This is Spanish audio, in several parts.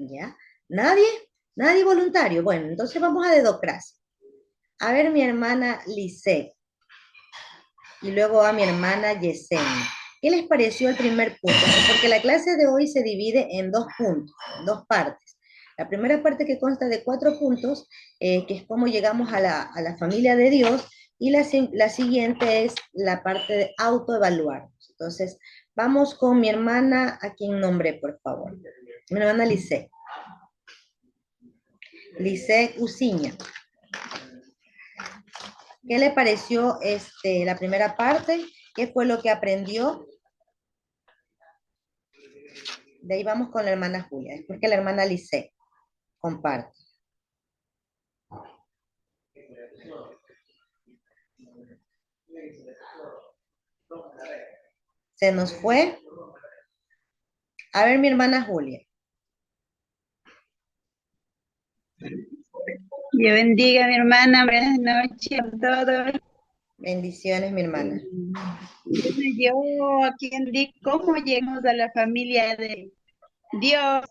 ¿Ya? ¿Nadie? ¿Nadie voluntario? Bueno, entonces vamos a dedocracia. A ver, mi hermana Lisette y luego a mi hermana Yesenia. ¿Qué les pareció el primer punto? Porque la clase de hoy se divide en dos puntos, en dos partes. La primera parte que consta de 4 puntos, que es cómo llegamos a la familia de Dios, y la siguiente es la parte de autoevaluarnos. Entonces, vamos con mi hermana, a quien nombre, por favor. Mi hermana Lice. Lice Uciña. ¿Qué le pareció la primera parte? ¿Qué fue lo que aprendió? De ahí vamos con la hermana Julia, después que la hermana Lice comparte. Se nos fue. A ver, mi hermana Julia. Dios bendiga a mi hermana, buenas noches a todos. Bendiciones, mi hermana. Bueno, yo aquí indico cómo llegamos a la familia de Dios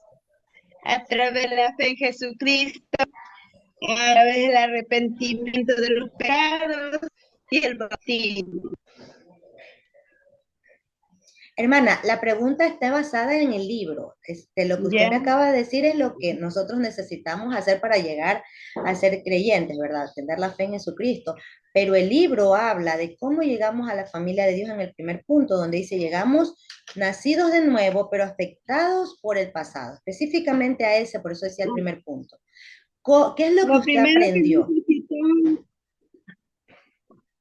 a través de la fe en Jesucristo, a través del arrepentimiento de los pecados y el bautismo. Hermana, la pregunta está basada en el libro. Lo que usted Ya, me acaba de decir es lo que nosotros necesitamos hacer para llegar a ser creyentes, ¿verdad? Tener la fe en Jesucristo. Pero el libro habla de cómo llegamos a la familia de Dios en el primer punto, donde dice, llegamos nacidos de nuevo, pero afectados por el pasado. Específicamente a ese, por eso decía el primer punto. ¿Qué es lo que lo usted primero que aprendió? necesitamos,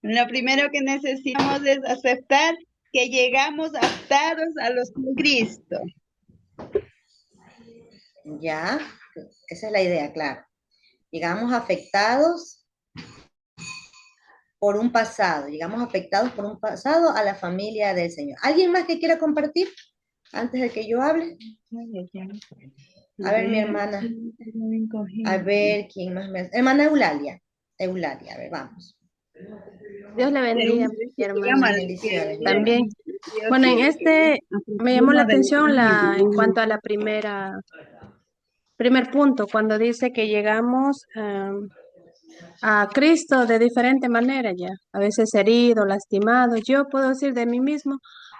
lo primero que necesitamos es aceptar que llegamos atados a los de Cristo. Ya, esa es la idea, claro. Llegamos afectados por un pasado, llegamos afectados por un pasado a la familia del Señor. ¿Alguien más que quiera compartir antes de que yo hable? A ver, mi hermana, a ver quién más me... Hermana Eulalia, Eulalia, a ver, vamos. Dios le Pero bendiga, mi digamos, hermana. Bendiciones, mi hermana. También, Dios bueno, en quiere que este me llamó la aprendamos del atención en camino. cuanto a la primer punto, cuando dice que llegamos a Cristo de diferente manera ya, a veces herido, lastimado. Yo puedo decir de mí mismo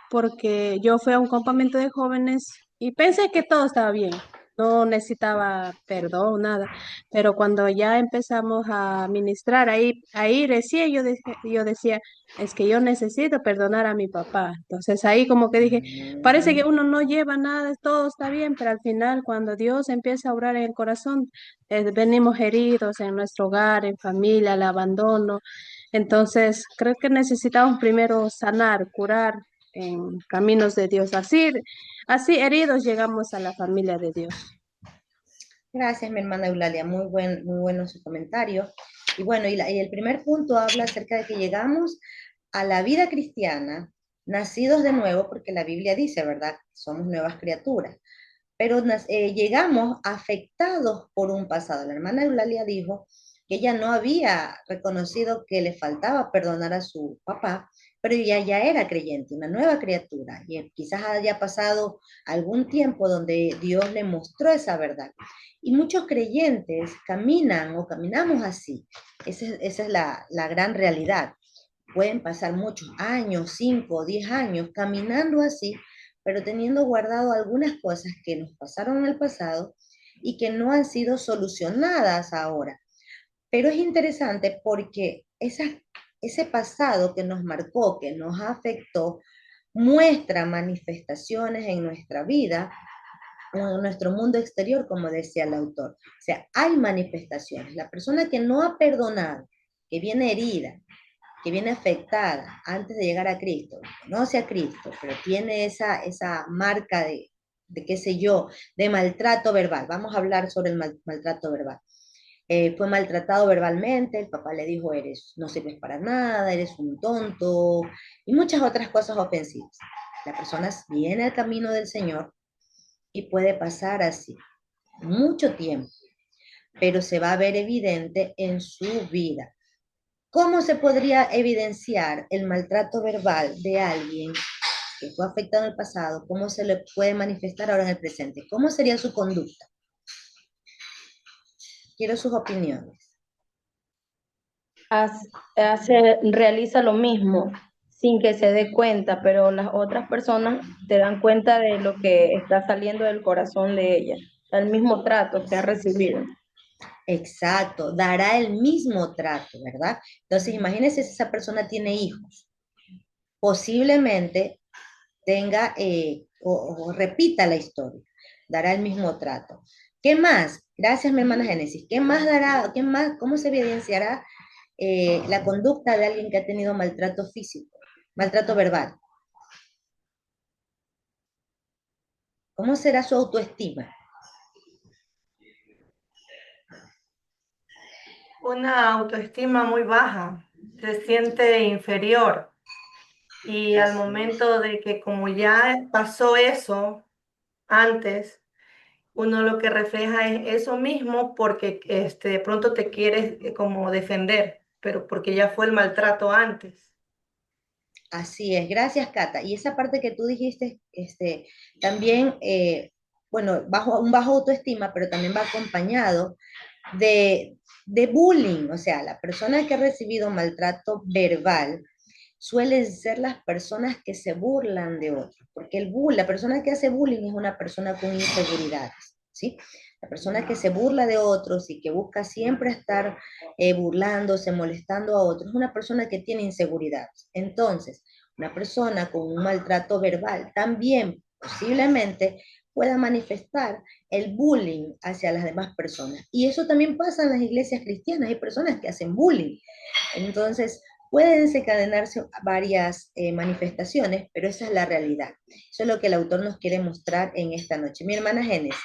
porque yo fui a un campamento de jóvenes y pensé que todo estaba bien, no necesitaba perdón, nada, pero cuando ya empezamos a ministrar ahí recién yo decía, es que yo necesito perdonar a mi papá. Entonces ahí como que dije, parece que uno no lleva nada, todo está bien, pero al final cuando Dios empieza a obrar en el corazón, venimos heridos en nuestro hogar, en familia, el abandono. Entonces, creo que necesitamos primero sanar, curar en caminos de Dios. Así heridos llegamos a la familia de Dios. Gracias, mi hermana Eulalia, muy bueno su comentario. Y bueno, y el primer punto habla acerca de que llegamos a la vida cristiana, nacidos de nuevo, porque la Biblia dice, ¿verdad? Somos nuevas criaturas, pero llegamos afectados por un pasado. La hermana Eulalia dijo que ella no había reconocido que le faltaba perdonar a su papá, pero ella ya era creyente, una nueva criatura, y quizás haya pasado algún tiempo donde Dios le mostró esa verdad. Y muchos creyentes caminan o caminamos así. Esa es la gran realidad. Pueden pasar muchos años, 5 o 10 años, caminando así, pero teniendo guardado algunas cosas que nos pasaron en el pasado y que no han sido solucionadas ahora. Pero es interesante porque ese pasado que nos marcó, que nos afectó, muestra manifestaciones en nuestra vida o en nuestro mundo exterior, como decía el autor. O sea, hay manifestaciones. La persona que no ha perdonado, que viene herida, que viene afectada antes de llegar a Cristo, conoce a Cristo, pero tiene esa marca de qué sé yo, de maltrato verbal. Vamos a hablar sobre el maltrato verbal. Fue maltratado verbalmente, el papá le dijo, no sirves para nada, eres un tonto, y muchas otras cosas ofensivas. La persona viene al camino del Señor y puede pasar así mucho tiempo, pero se va a ver evidente en su vida. ¿Cómo se podría evidenciar el maltrato verbal de alguien que fue afectado en el pasado? ¿Cómo se le puede manifestar ahora en el presente? ¿Cómo sería su conducta? Quiero sus opiniones. Realiza lo mismo sin que se dé cuenta, pero las otras personas te dan cuenta de lo que está saliendo del corazón de ella, el mismo trato que ha recibido. Exacto, dará el mismo trato, ¿verdad? Entonces, imagínense si esa persona tiene hijos. Posiblemente tenga o repita la historia, dará el mismo trato. ¿Qué más? Gracias, mi hermana Génesis. ¿Qué más dará? ¿Qué más? ¿Cómo se evidenciará la conducta de alguien que ha tenido maltrato físico, maltrato verbal? ¿Cómo será su autoestima? Una autoestima muy baja, se siente inferior y al momento de que como ya pasó eso antes, uno lo que refleja es eso mismo porque de pronto te quieres como defender, pero porque ya fue el maltrato antes. Así es, gracias, Cata. Y esa parte que tú dijiste, también, bueno, un bajo autoestima, pero también va acompañado de bullying. O sea, la persona que ha recibido maltrato verbal suelen ser las personas que se burlan de otros, porque la persona que hace bullying es una persona con inseguridades, ¿sí? La persona que se burla de otros y que busca siempre estar burlándose, molestando a otros, es una persona que tiene inseguridades. Entonces, una persona con un maltrato verbal también posiblemente pueda manifestar el bullying hacia las demás personas. Y eso también pasa en las iglesias cristianas, hay personas que hacen bullying. Entonces, pueden desencadenarse varias manifestaciones, pero esa es la realidad. Eso es lo que el autor nos quiere mostrar en esta noche. Mi hermana Génesis.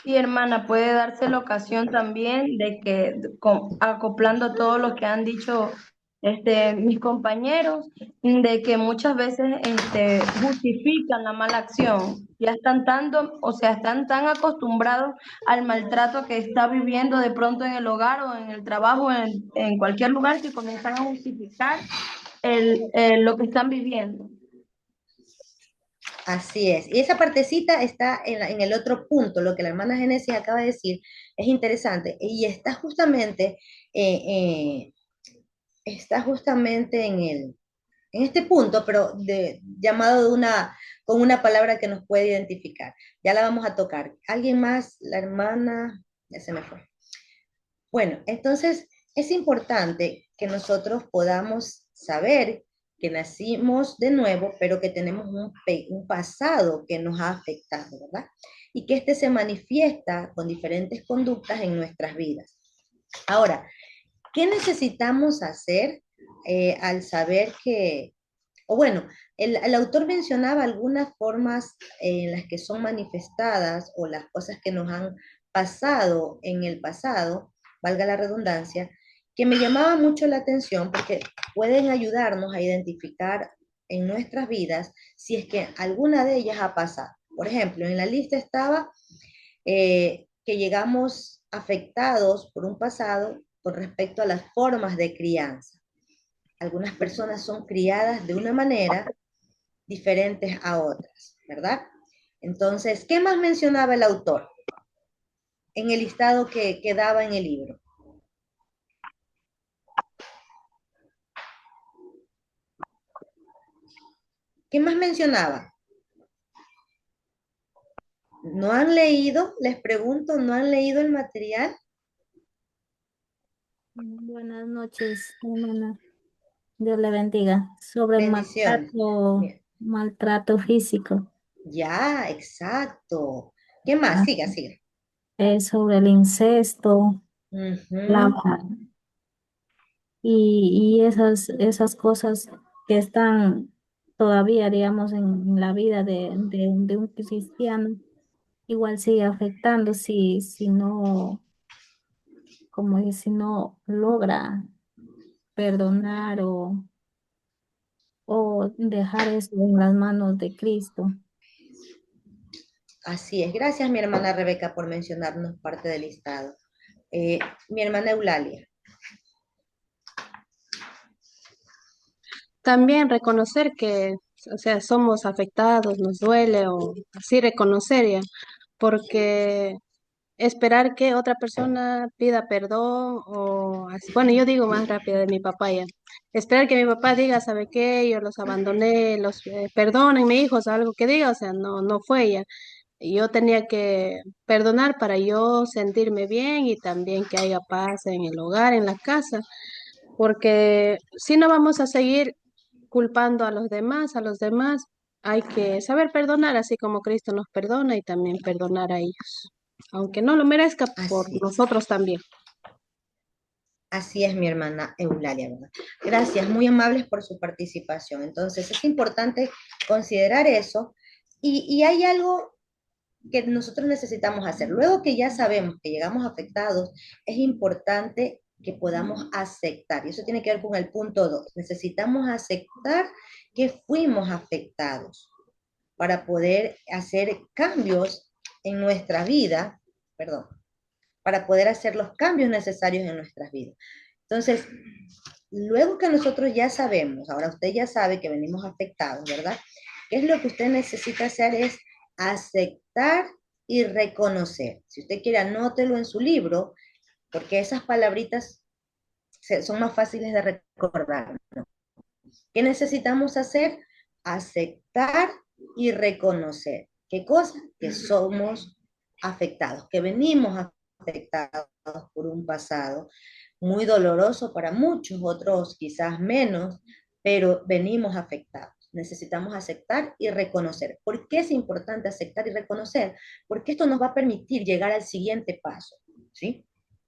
Sí, hermana, puede darse la ocasión también de que, acoplando todo lo que han dicho mis compañeros, de que muchas veces justifican la mala acción. Ya están o sea, están tan acostumbrados al maltrato que está viviendo de pronto en el hogar o en el trabajo, en cualquier lugar, que comienzan a justificar lo que están viviendo. Así es. Y esa partecita está en el otro punto, lo que la hermana Génesis acaba de decir, es interesante. Y eh, está justamente en este punto, pero llamado con una palabra que nos puede identificar. Ya la vamos a tocar. ¿Alguien más? La hermana, ya se me fue. Bueno, entonces es importante que nosotros podamos saber que nacimos de nuevo, pero que tenemos un pasado que nos ha afectado, ¿verdad? Y que este se manifiesta con diferentes conductas en nuestras vidas. Ahora, ¿qué necesitamos hacer al saber o bueno, el autor mencionaba algunas formas en las que son manifestadas o las cosas que nos han pasado en el pasado, valga la redundancia, que me llamaba mucho la atención porque pueden ayudarnos a identificar en nuestras vidas si es que alguna de ellas ha pasado. Por ejemplo, en la lista estaba que llegamos afectados por un pasado con respecto a las formas de crianza. Algunas personas son criadas de una manera diferentes a otras, ¿verdad? Entonces, ¿qué más mencionaba el autor en el listado que daba en el libro? ¿Qué más mencionaba? ¿No han leído? Les pregunto, ¿no han leído el material? Buenas noches, hermana. Dios le bendiga. Sobre Bendiciones. Bien. maltrato físico. Ya, exacto. ¿Qué más? Ah, Siga, siga. sobre el incesto, la, Ujú. y esas cosas que están todavía, digamos, en la vida de un cristiano, igual sigue afectando si no, como es, si no logra perdonar o dejar eso en las manos de Cristo. Así es. Gracias, mi hermana Rebeca, por mencionarnos parte del listado. Eh, Mi hermana Eulalia. También reconocer que, o sea, somos afectados, nos duele o así reconocer ya, porque esperar que otra persona pida perdón o así. Bueno, yo digo más rápido de mi papá ya. Esperar que mi papá diga, ¿sabe qué? Yo los abandoné, los perdónenme, hijos, algo que diga, o sea, no fue ella. Yo tenía que perdonar para yo sentirme bien y también que haya paz en el hogar, en la casa, porque si no vamos a seguir culpando a los demás, hay que saber perdonar, así como Cristo nos perdona y también perdonar a ellos, aunque no lo merezca por Así, nosotros también. así es mi hermana Eulalia, ¿verdad? Gracias, muy amables por su participación. Entonces, es importante considerar eso y hay algo que nosotros necesitamos hacer. Luego que ya sabemos que llegamos afectados, es importante que podamos aceptar, y eso tiene que ver con el punto 2. Necesitamos aceptar que fuimos afectados para poder hacer cambios en nuestra vida, perdón, para poder hacer los cambios necesarios en nuestras vidas. Entonces, luego que nosotros ya sabemos, ahora usted ya sabe que venimos afectados, ¿verdad? ¿Qué es lo que usted necesita hacer? Es aceptar y reconocer. Si usted quiere, anótelo en su libro, porque esas palabritas son más fáciles de recordar, ¿no? ¿Qué necesitamos hacer? Aceptar y reconocer. ¿Qué cosa? Que somos afectados, que venimos afectados por un pasado muy doloroso para muchos, otros quizás menos, pero venimos afectados. Necesitamos aceptar y reconocer. ¿Por qué es importante aceptar y reconocer? Porque esto nos va a permitir llegar al siguiente paso, ¿sí?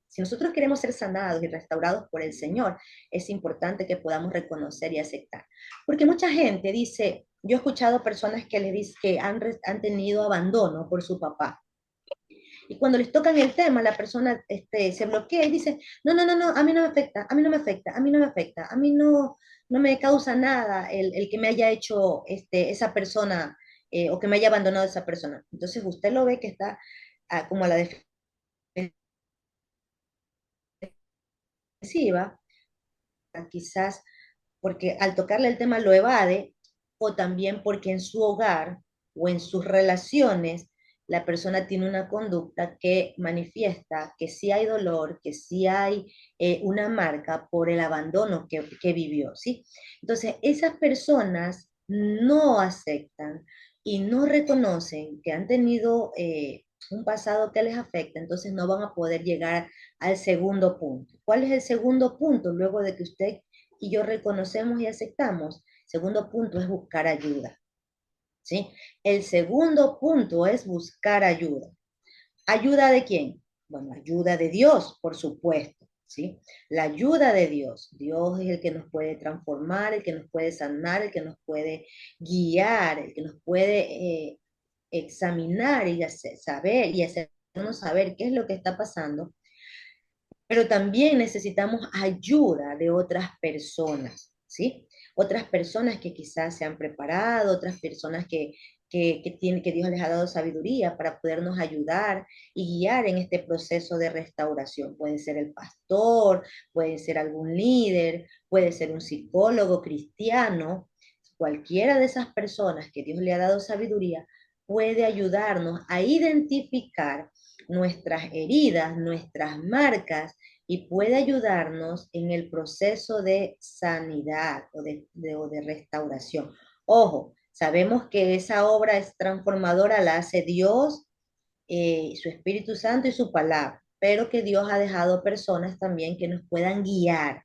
Si nosotros queremos ser sanados y restaurados por el Señor, es importante que podamos reconocer y aceptar. Porque mucha gente dice, yo he escuchado personas que le dicen que han tenido abandono por su papá. Y cuando les tocan el tema, la persona se bloquea y dice, no, a mí no me afecta, a mí no me afecta, a mí no me afecta, a mí no me causa nada el que me haya hecho esa persona o que me haya abandonado esa persona. Entonces usted lo ve que está como a la defensiva, quizás porque al tocarle el tema lo evade, o también porque en su hogar o en sus relaciones la persona tiene una conducta que manifiesta que sí hay dolor, que sí hay una marca por el abandono que vivió, ¿sí? Entonces, esas personas no aceptan y no reconocen que han tenido un pasado que les afecta, entonces no van a poder llegar al segundo punto. ¿Cuál es el segundo punto? Luego de que usted y yo reconocemos y aceptamos. Segundo punto es buscar ayuda, ¿sí? El segundo punto es buscar ayuda. ¿Ayuda de quién? Bueno, ayuda de Dios, por supuesto, ¿sí? La ayuda de Dios. Dios es el que nos puede transformar, el que nos puede sanar, el que nos puede guiar, el que nos puede examinar y saber y hacernos saber qué es lo que está pasando, pero también necesitamos ayuda de otras personas, ¿sí? Otras personas que quizás se han preparado, otras personas que Dios les ha dado sabiduría para podernos ayudar y guiar en este proceso de restauración. Puede ser el pastor, puede ser algún líder, puede ser un psicólogo cristiano. Cualquiera de esas personas que Dios le ha dado sabiduría puede ayudarnos a identificar nuestras heridas, nuestras marcas, y puede ayudarnos en el proceso de sanidad o de restauración. Ojo, sabemos que esa obra es transformadora, la hace Dios, su Espíritu Santo y su palabra, pero que Dios ha dejado personas también que nos puedan guiar,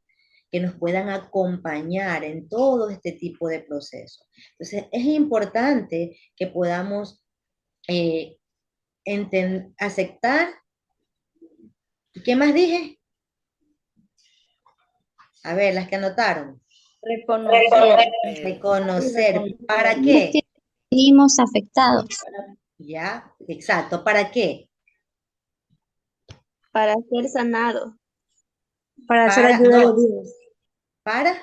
que nos puedan acompañar en todo este tipo de procesos. Entonces, es importante que podamos eh, aceptar. ¿Qué más dije? A ver, las que anotaron. Reconocer. Reconocer. ¿Para qué? Venimos afectados. Ya, exacto. ¿Para qué? Para ser sanado, Para hacer Para, ayuda de no, Dios. para,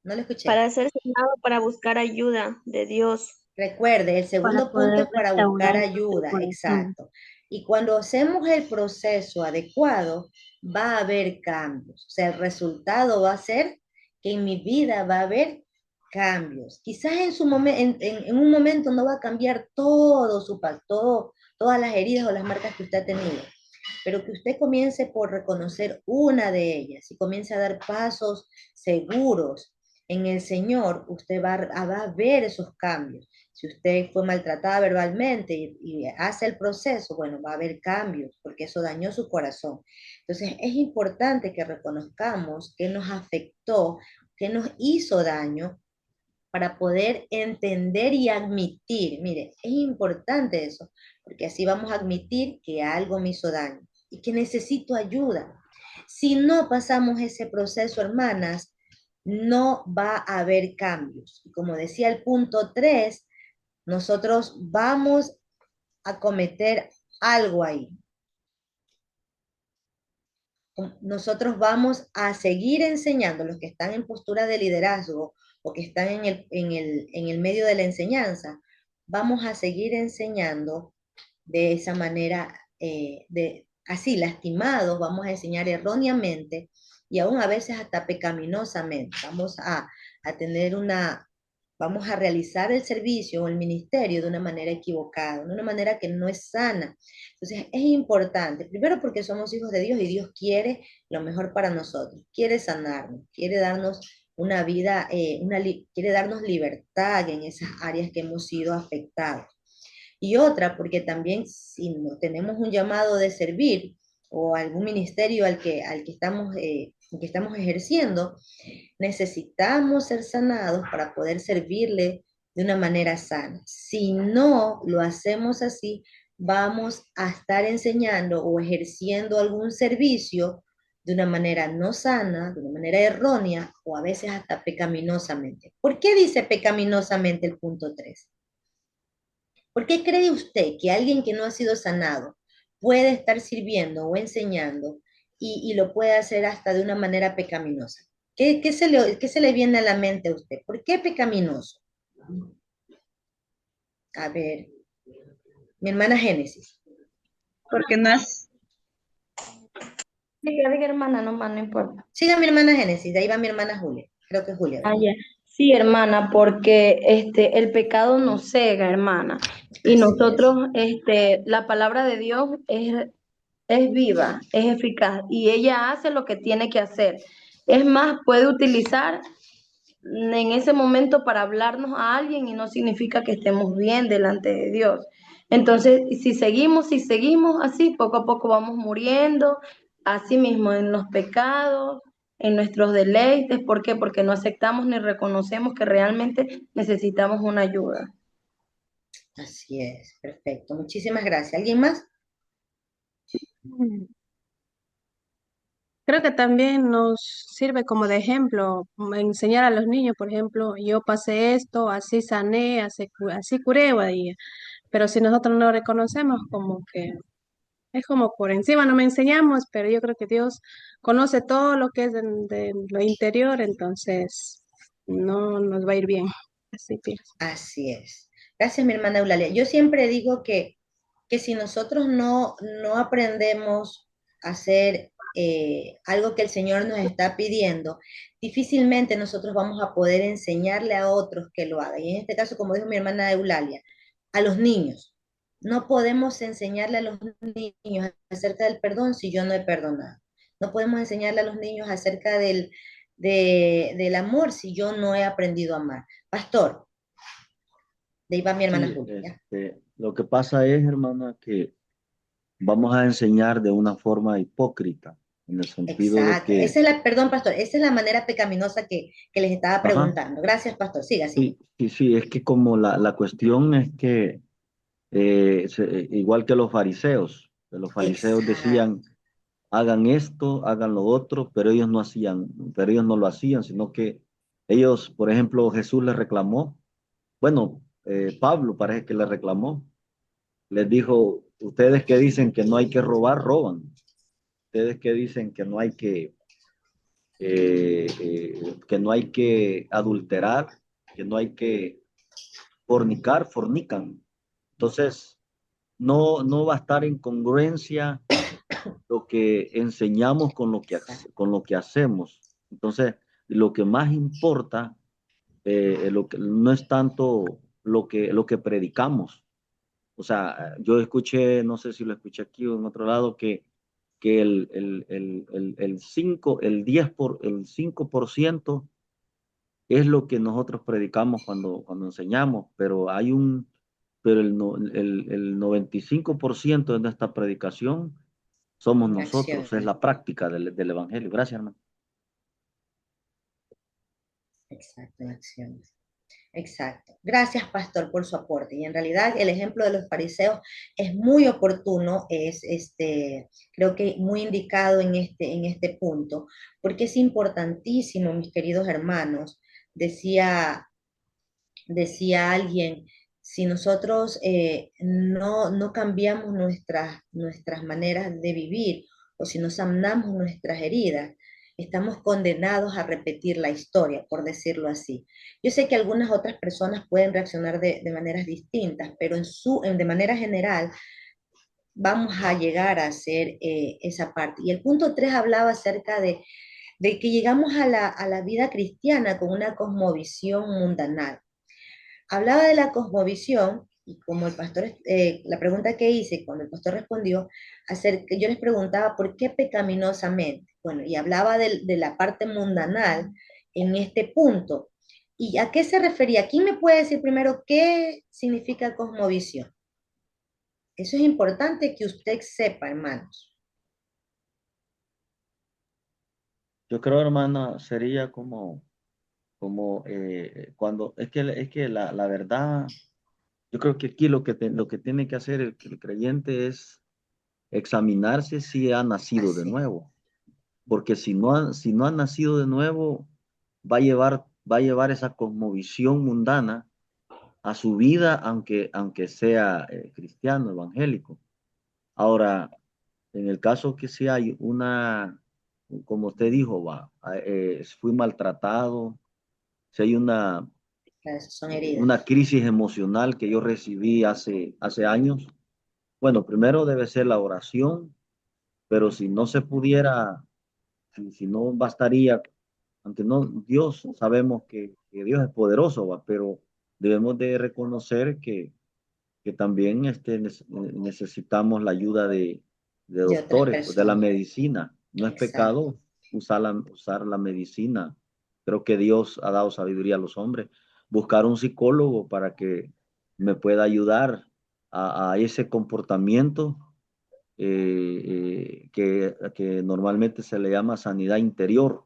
no lo escuché. para ser sanado, para buscar ayuda de Dios. Recuerde, el para segundo punto poder es para buscar restaurar nuestro ayuda, corazón. exacto. Y cuando hacemos el proceso adecuado, va a haber cambios. O sea, el resultado va a ser que en mi vida va a haber cambios. Quizás en, en un momento no va a cambiar todo todas las heridas o las marcas que usted ha tenido, pero que usted comience por reconocer una de ellas y comience a dar pasos seguros en el Señor, usted va a ver esos cambios. Si usted fue maltratada verbalmente y hace el proceso, bueno, va a haber cambios, porque eso dañó su corazón. Entonces, es importante que reconozcamos que nos afectó, que nos hizo daño, para poder entender y admitir. Mire, es importante eso, porque así vamos a admitir que algo me hizo daño y que necesito ayuda. Si no pasamos ese proceso, hermanas, no va a haber cambios. Y como decía el punto 3, nosotros vamos a cometer algo ahí. Nosotros vamos a seguir enseñando, los que están en postura de liderazgo o que están en el medio de la enseñanza, vamos a seguir enseñando de esa manera, así, lastimados, vamos a enseñar erróneamente y aún a veces hasta pecaminosamente. A tener vamos a realizar el servicio o el ministerio de una manera equivocada, de una manera que no es sana. Entonces es importante, primero porque somos hijos de Dios y Dios quiere lo mejor para nosotros, quiere sanarnos, quiere darnos una vida, quiere darnos libertad en esas áreas que hemos sido afectados. Y otra, porque también si no tenemos un llamado de servir o algún ministerio que estamos ejerciendo, necesitamos ser sanados para poder servirle de una manera sana. Si no lo hacemos así, vamos a estar enseñando o ejerciendo algún servicio de una manera no sana, de una manera errónea o a veces hasta pecaminosamente. ¿Por qué dice pecaminosamente el punto 3? ¿Por qué cree usted que alguien que no ha sido sanado puede estar sirviendo o enseñando y lo puede hacer hasta de una manera pecaminosa? ¿Qué se le viene a la mente a usted? ¿Por qué pecaminoso? A ver, mi hermana Génesis. Porque no es, Diga, diga, hermana, no más, no importa. Siga mi hermana Génesis, de ahí va mi hermana Julia. Creo que es Julia, Ah, ¿verdad? ya. Sí, hermana, porque el pecado nos cega, hermana. Y Así es. nosotros, la palabra de Dios es viva, es eficaz y ella hace lo que tiene que hacer. Es más, puede utilizar en ese momento para hablarnos a alguien y no significa que estemos bien delante de Dios. Entonces, si seguimos así, poco a poco vamos muriendo, así mismo en los pecados, en nuestros deleites. ¿Por qué? Porque no aceptamos ni reconocemos que realmente necesitamos una ayuda. Así es, perfecto. Muchísimas gracias. ¿Alguien más? Creo que también nos sirve como de ejemplo enseñar a los niños, por ejemplo, yo pasé esto, así sané, así curé, y- pero si nosotros no lo reconocemos, como que es como por encima, no me enseñamos, pero yo creo que Dios conoce todo lo que es de lo interior, entonces no nos va a ir bien. Así pienso. Así es. Gracias, mi hermana Eulalia. Yo siempre digo que si nosotros no aprendemos a hacer algo que el Señor nos está pidiendo, difícilmente nosotros vamos a poder enseñarle a otros que lo hagan. Y en este caso, como dijo mi hermana Eulalia, a los niños. No podemos enseñarle a los niños acerca del perdón si yo no he perdonado. No podemos enseñarle a los niños acerca del amor si yo no he aprendido a amar. Pastor, de ahí va mi hermana Sí, Julia. lo que pasa es, hermana, que vamos a enseñar de una forma hipócrita, en el sentido de Exacto. que, Esa es perdón, pastor, esa es la manera pecaminosa que les estaba ajá, preguntando. Gracias, pastor. Siga, siga. sí, sí, sí, es que como la cuestión es que, igual que los fariseos Exacto. decían, hagan esto, hagan lo otro, pero ellos no hacían, pero ellos no lo hacían, sino que ellos, por ejemplo, Jesús les reclamó, bueno, Pablo parece que les reclamó, les dijo, ustedes que dicen que no hay que robar, roban. Ustedes que dicen que no hay que adulterar, que no hay que fornicar, fornican. Entonces, no va a estar en congruencia lo que enseñamos Exacto. con lo que hacemos. Entonces, lo que más importa no es tanto lo que predicamos. O sea, yo escuché, no sé si lo escuché aquí o en otro lado, que que el 5% es lo que nosotros predicamos cuando enseñamos, pero el 95% de nuestra predicación somos En acción. nosotros, es la práctica del Evangelio. Gracias, hermano. Exacto, en acción. Exacto. Gracias, pastor, por su aporte. Y en realidad el ejemplo de los fariseos es muy oportuno, creo que muy indicado en este punto, porque es importantísimo, mis queridos hermanos, decía alguien, si nosotros no cambiamos nuestras maneras de vivir o si no sanamos nuestras heridas, estamos condenados a repetir la historia, por decirlo así. Yo sé que algunas otras personas pueden reaccionar de maneras distintas, pero de manera general vamos a llegar a hacer esa parte. Y el punto 3 hablaba acerca de que llegamos a la vida cristiana con una cosmovisión mundanal. Hablaba de la cosmovisión y como el pastor, la pregunta que hice, cuando el pastor respondió, yo les preguntaba por qué pecaminosamente. Bueno, y hablaba de la parte mundanal en este punto. ¿Y a qué se refería? ¿Quién me puede decir primero qué significa cosmovisión? Eso es importante que usted sepa, hermanos. Yo creo, hermana, sería como cuando, es que la verdad, yo creo que aquí lo que tiene que hacer el creyente es examinarse si ha nacido de Así, nuevo, porque si no ha nacido de nuevo, va a llevar esa cosmovisión mundana a su vida, aunque sea cristiano, evangélico. Ahora, en el caso que si hay como usted dijo, fui maltratado, si hay son una heridas. crisis emocional que yo recibí hace años, bueno, primero debe ser la oración, pero si no se pudiera, si no bastaría, aunque no, Dios, sabemos que Dios es poderoso, pero debemos de reconocer que también necesitamos la ayuda de De otras doctores, pues, de la personas. medicina. No es Exacto. pecado usar la medicina. Creo que Dios ha dado sabiduría a los hombres. Buscar un psicólogo para que me pueda ayudar a ese comportamiento que normalmente se le llama sanidad interior.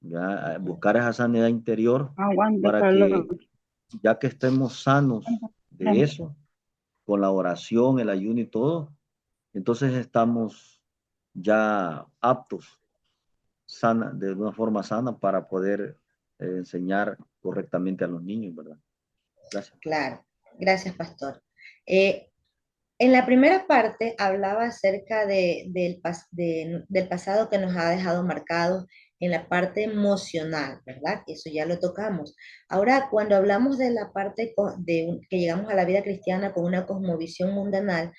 ¿Ya? Buscar esa sanidad interior Aguante, para Carlos. que ya que estemos sanos de eso, con la oración, el ayuno y todo, entonces estamos ya aptos de una forma sana para poder enseñar correctamente a los niños, ¿verdad? Gracias. Claro. Gracias, pastor. Eh, En la primera parte hablaba acerca del pasado que nos ha dejado marcados en la parte emocional, ¿verdad? Eso ya lo tocamos. Ahora, cuando hablamos de la parte que llegamos a la vida cristiana con una cosmovisión mundanal,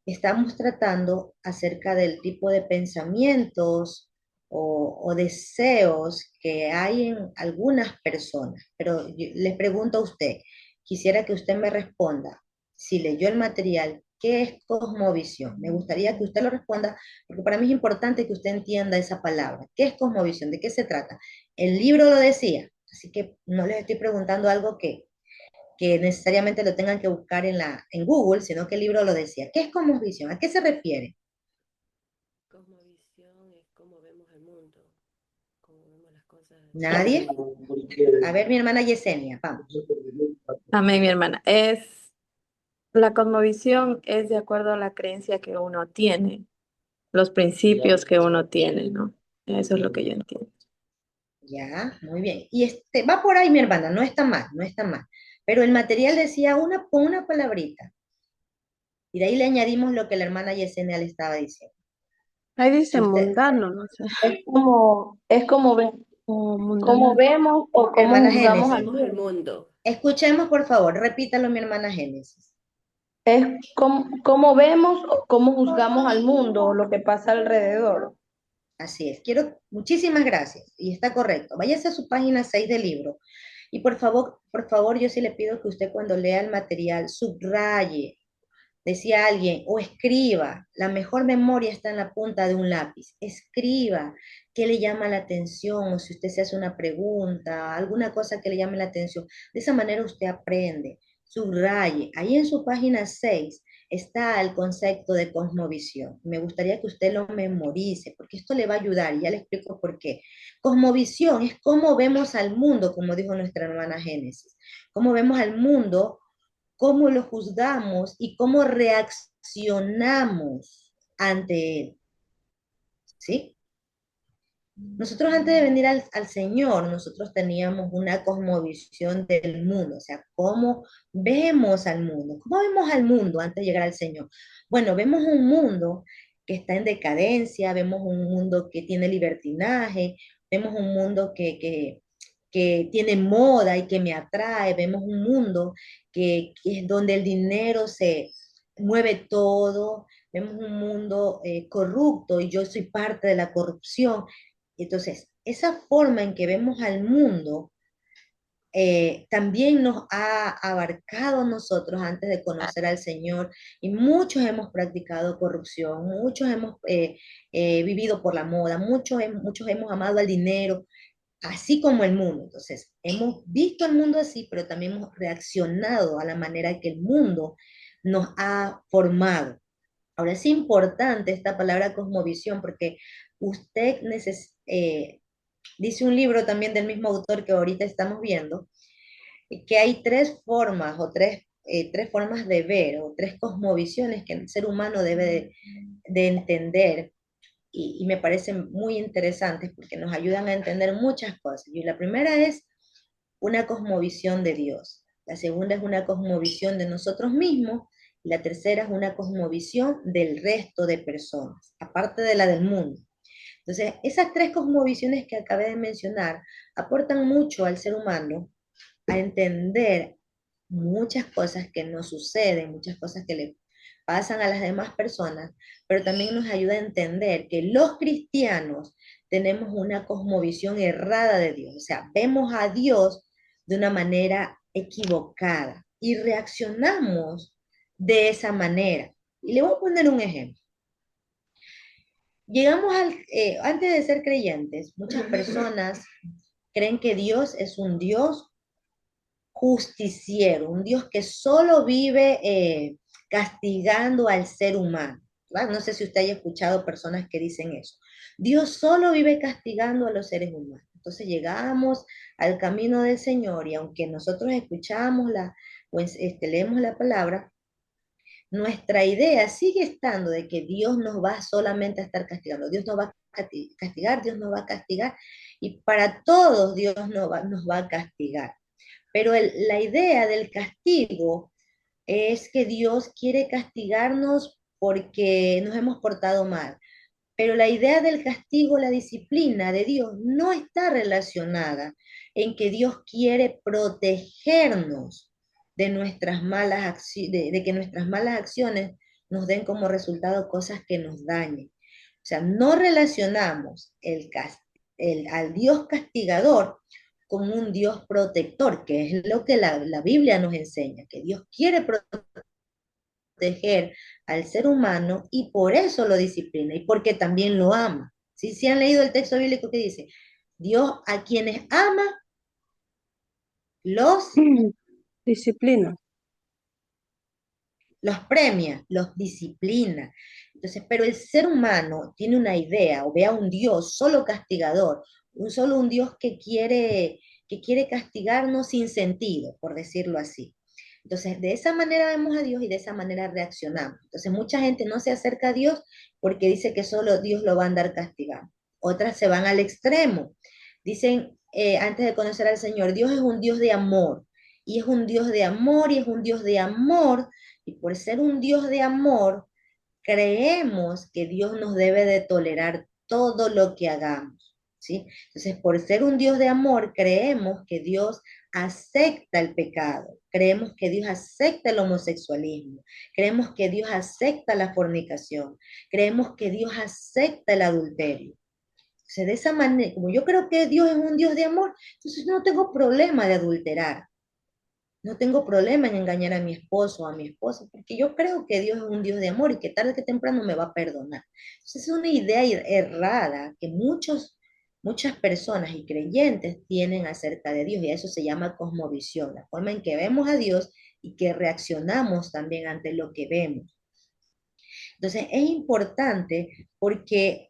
estamos tratando acerca del tipo de pensamientos o deseos que hay en algunas personas. Pero les pregunto a usted, quisiera que usted me responda si leyó el material, ¿qué es cosmovisión? Me gustaría que usted lo responda, porque para mí es importante que usted entienda esa palabra. ¿Qué es cosmovisión? ¿De qué se trata? El libro lo decía, así que no les estoy preguntando algo que necesariamente lo tengan que buscar en Google, sino que el libro lo decía. ¿Qué es cosmovisión? ¿A qué se refiere? Cosmovisión es cómo vemos el mundo, cómo vemos las cosas. ¿Nadie? A ver, mi hermana Yesenia, vamos. Amén, mi hermana. La cosmovisión es de acuerdo a la creencia que uno tiene, los principios que uno tiene, ¿no? Eso es lo que yo entiendo. Ya, muy bien. Y va por ahí, mi hermana, no está mal, no está mal. Pero el material decía con una palabrita. Y de ahí le añadimos lo que la hermana Yesenia le estaba diciendo. Ahí Si dice usted, mundano, no sé. O Cómo mundanal. vemos o cómo hermana juzgamos al Génesis, Vemos el mundo. mundo. escuchemos por favor, repítalo mi hermana Génesis. Es cómo vemos o cómo juzgamos al mundo o lo que pasa alrededor. Así es, muchísimas gracias, y está correcto. Váyase a su página 6 del libro. Y por favor, yo sí le pido que usted cuando lea el material subraye Decía alguien, o escriba, la mejor memoria está en la punta de un lápiz. Escriba qué le llama la atención, o si usted se hace una pregunta, alguna cosa que le llame la atención. De esa manera usted aprende, subraye. Ahí en su página 6 está el concepto de cosmovisión. Me gustaría que usted lo memorice, porque esto le va a ayudar, y ya le explico por qué. Cosmovisión es cómo vemos al mundo, como dijo nuestra hermana Génesis, cómo vemos al mundo, cómo lo juzgamos y cómo reaccionamos ante él, ¿sí? Nosotros antes de venir al Señor, nosotros teníamos una cosmovisión del mundo, o sea, cómo vemos al mundo, cómo vemos al mundo antes de llegar al Señor. Bueno, vemos un mundo que está en decadencia, vemos un mundo que tiene libertinaje, vemos un mundo que tiene moda y que me atrae, vemos un mundo que es donde el dinero se mueve todo, vemos un mundo corrupto y yo soy parte de la corrupción. Entonces, esa forma en que vemos al mundo también nos ha abarcado a nosotros antes de conocer al Señor y muchos hemos practicado corrupción, muchos hemos vivido por la moda, muchos hemos amado al dinero, así como el mundo. Entonces, hemos visto el mundo así, pero también hemos reaccionado a la manera que el mundo nos ha formado. Ahora es importante esta palabra cosmovisión porque usted dice un libro también del mismo autor que ahorita estamos viendo, que hay tres formas o tres formas de ver o tres cosmovisiones que el ser humano debe de entender y me parecen muy interesantes porque nos ayudan a entender muchas cosas. Y la primera es una cosmovisión de Dios, la segunda es una cosmovisión de nosotros mismos, y la tercera es una cosmovisión del resto de personas, aparte de la del mundo. Entonces, esas tres cosmovisiones que acabé de mencionar aportan mucho al ser humano a entender muchas cosas que nos suceden, muchas cosas que le pasan a las demás personas, pero también nos ayuda a entender que los cristianos tenemos una cosmovisión errada de Dios, o sea, vemos a Dios de una manera equivocada y reaccionamos de esa manera. Y le voy a poner un ejemplo. Antes de ser creyentes, muchas personas creen que Dios es un Dios justiciero, un Dios que solo vive castigando al ser humano, ¿verdad? No sé si usted haya escuchado personas que dicen eso. Dios solo vive castigando a los seres humanos. Entonces llegamos al camino del Señor y aunque nosotros escuchamos leemos la palabra, nuestra idea sigue estando de que Dios nos va solamente a estar castigando. Dios nos va a castigar, Dios nos va a castigar y para todos Dios nos va a castigar. Pero la idea del castigo es que Dios quiere castigarnos porque nos hemos portado mal. Pero la idea del castigo, la disciplina de Dios, no está relacionada en que Dios quiere protegernos de nuestras de que nuestras malas acciones nos den como resultado cosas que nos dañen. O sea, no relacionamos al Dios castigador con un Dios protector, que es lo que la Biblia nos enseña, que Dios quiere proteger al ser humano y por eso lo disciplina y porque también lo ama. ¿Sí? ¿Sí han leído el texto bíblico que dice, Dios a quienes ama, los, Disciplina. los premia, los disciplina? Entonces, pero el ser humano tiene una idea o ve a un Dios solo castigador, solo un Dios que quiere castigarnos sin sentido, por decirlo así. Entonces, de esa manera vemos a Dios y de esa manera reaccionamos. Entonces, mucha gente no se acerca a Dios porque dice que solo Dios lo va a andar castigando. Otras se van al extremo. Dicen, antes de conocer al Señor, Dios es un Dios de amor. Y es un Dios de amor y es un Dios de amor. Y por ser un Dios de amor, creemos que Dios nos debe de tolerar todo lo que hagamos, ¿sí? Entonces, por ser un Dios de amor, creemos que Dios acepta el pecado, creemos que Dios acepta el homosexualismo, creemos que Dios acepta la fornicación, creemos que Dios acepta el adulterio. Entonces, de esa manera, como yo creo que Dios es un Dios de amor, entonces no tengo problema de adulterar. No tengo problema en engañar a mi esposo o a mi esposa, porque yo creo que Dios es un Dios de amor y que tarde que temprano me va a perdonar. Entonces es una idea errada que muchas personas y creyentes tienen acerca de Dios, y eso se llama cosmovisión, la forma en que vemos a Dios y que reaccionamos también ante lo que vemos. Entonces es importante porque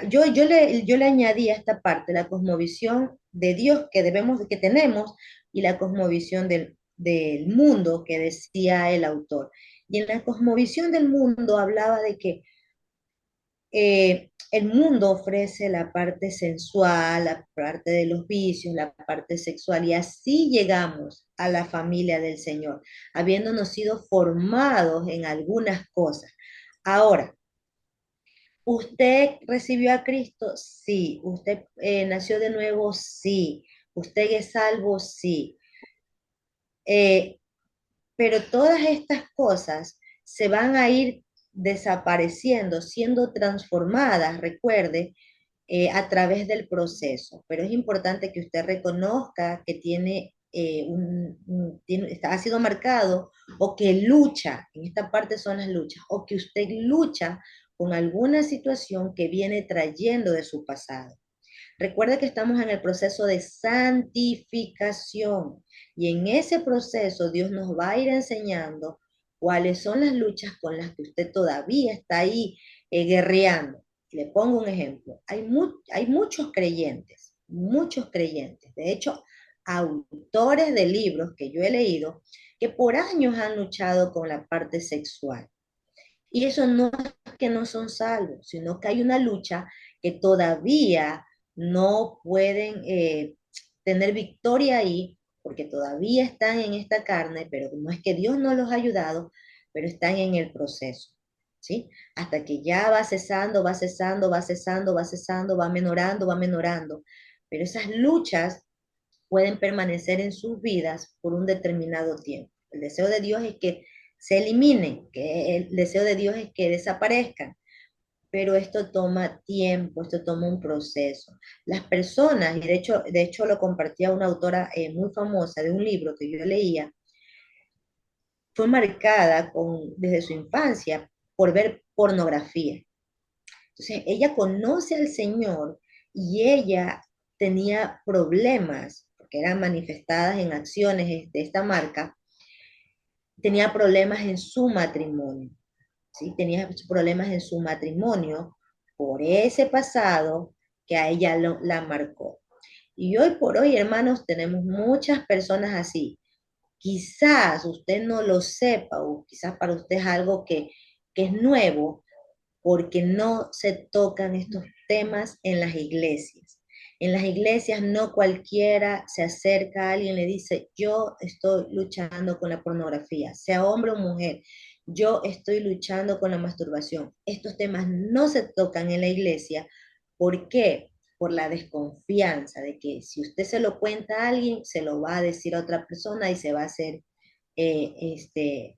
yo le añadí a esta parte la cosmovisión de Dios que tenemos y la cosmovisión del mundo que decía el autor. Y en la cosmovisión del mundo hablaba de que el mundo ofrece la parte sensual, la parte de los vicios, la parte sexual, y así llegamos a la familia del Señor, habiéndonos sido formados en algunas cosas. Ahora, ¿usted recibió a Cristo? Sí. ¿Usted nació de nuevo? Sí. ¿Usted es salvo? Sí. Eh, pero todas estas cosas se van a ir desapareciendo, siendo transformadas, recuerde, a través del proceso. Pero es importante que usted reconozca que ha sido marcado o que lucha, en esta parte son las luchas, o que usted lucha con alguna situación que viene trayendo de su pasado. Recuerde que estamos en el proceso de santificación y en ese proceso Dios nos va a ir enseñando cuáles son las luchas con las que usted todavía está ahí guerreando. Le pongo un ejemplo. Hay muchos creyentes, de hecho, autores de libros que yo he leído, que por años han luchado con la parte sexual. Y eso no es que no son salvos, sino que hay una lucha que todavía no pueden tener victoria ahí, porque todavía están en esta carne, pero no es que Dios no los ha ayudado, pero están en el proceso, ¿sí? Hasta que ya va cesando, va cesando, va cesando, va cesando, va menorando, va menorando. Pero esas luchas pueden permanecer en sus vidas por un determinado tiempo. El deseo de Dios es que se eliminen, que el deseo de Dios es que desaparezcan, pero esto toma tiempo, esto toma un proceso. Las personas, y de hecho lo compartía una autora muy famosa de un libro que yo leía, fue marcada desde su infancia por ver pornografía. Entonces, ella conoce al Señor y ella tenía problemas, porque eran manifestadas en acciones de esta marca, tenía problemas en su matrimonio, ¿sí? Tenía problemas en su matrimonio por ese pasado que a ella la marcó. Y hoy por hoy, hermanos, tenemos muchas personas así. Quizás usted no lo sepa o quizás para usted es algo que es nuevo, porque no se tocan estos temas en las iglesias. En las iglesias no cualquiera se acerca a alguien y le dice, yo estoy luchando con la pornografía, sea hombre o mujer, yo estoy luchando con la masturbación. Estos temas no se tocan en la iglesia. ¿Por qué? Por la desconfianza de que si usted se lo cuenta a alguien, se lo va a decir a otra persona y se va a hacer, se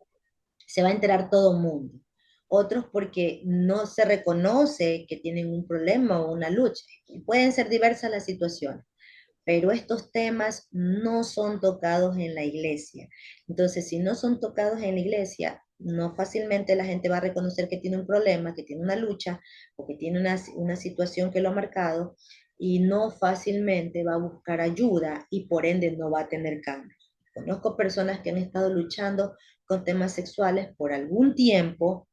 va a enterar todo el mundo. Otros porque no se reconoce que tienen un problema o una lucha. Y pueden ser diversas las situaciones, pero estos temas no son tocados en la iglesia. Entonces, si no son tocados en la iglesia, no fácilmente la gente va a reconocer que tiene un problema, que tiene una lucha o que tiene una situación que lo ha marcado y no fácilmente va a buscar ayuda y por ende no va a tener cambios. Conozco personas que han estado luchando con temas sexuales por algún tiempo,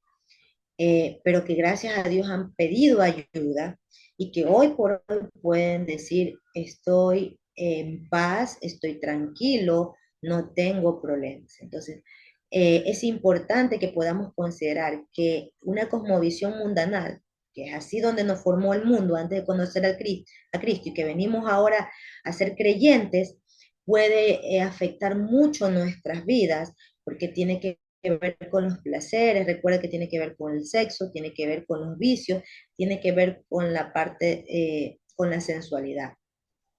pero que gracias a Dios han pedido ayuda y que hoy por hoy pueden decir, estoy en paz, estoy tranquilo, no tengo problemas. Entonces, es importante que podamos considerar que una cosmovisión mundanal, que es así donde nos formó el mundo antes de conocer a Cristo y que venimos ahora a ser creyentes, puede afectar mucho nuestras vidas porque tiene que ver con los placeres, recuerda que tiene que ver con el sexo, tiene que ver con los vicios, tiene que ver con la parte, con la sensualidad.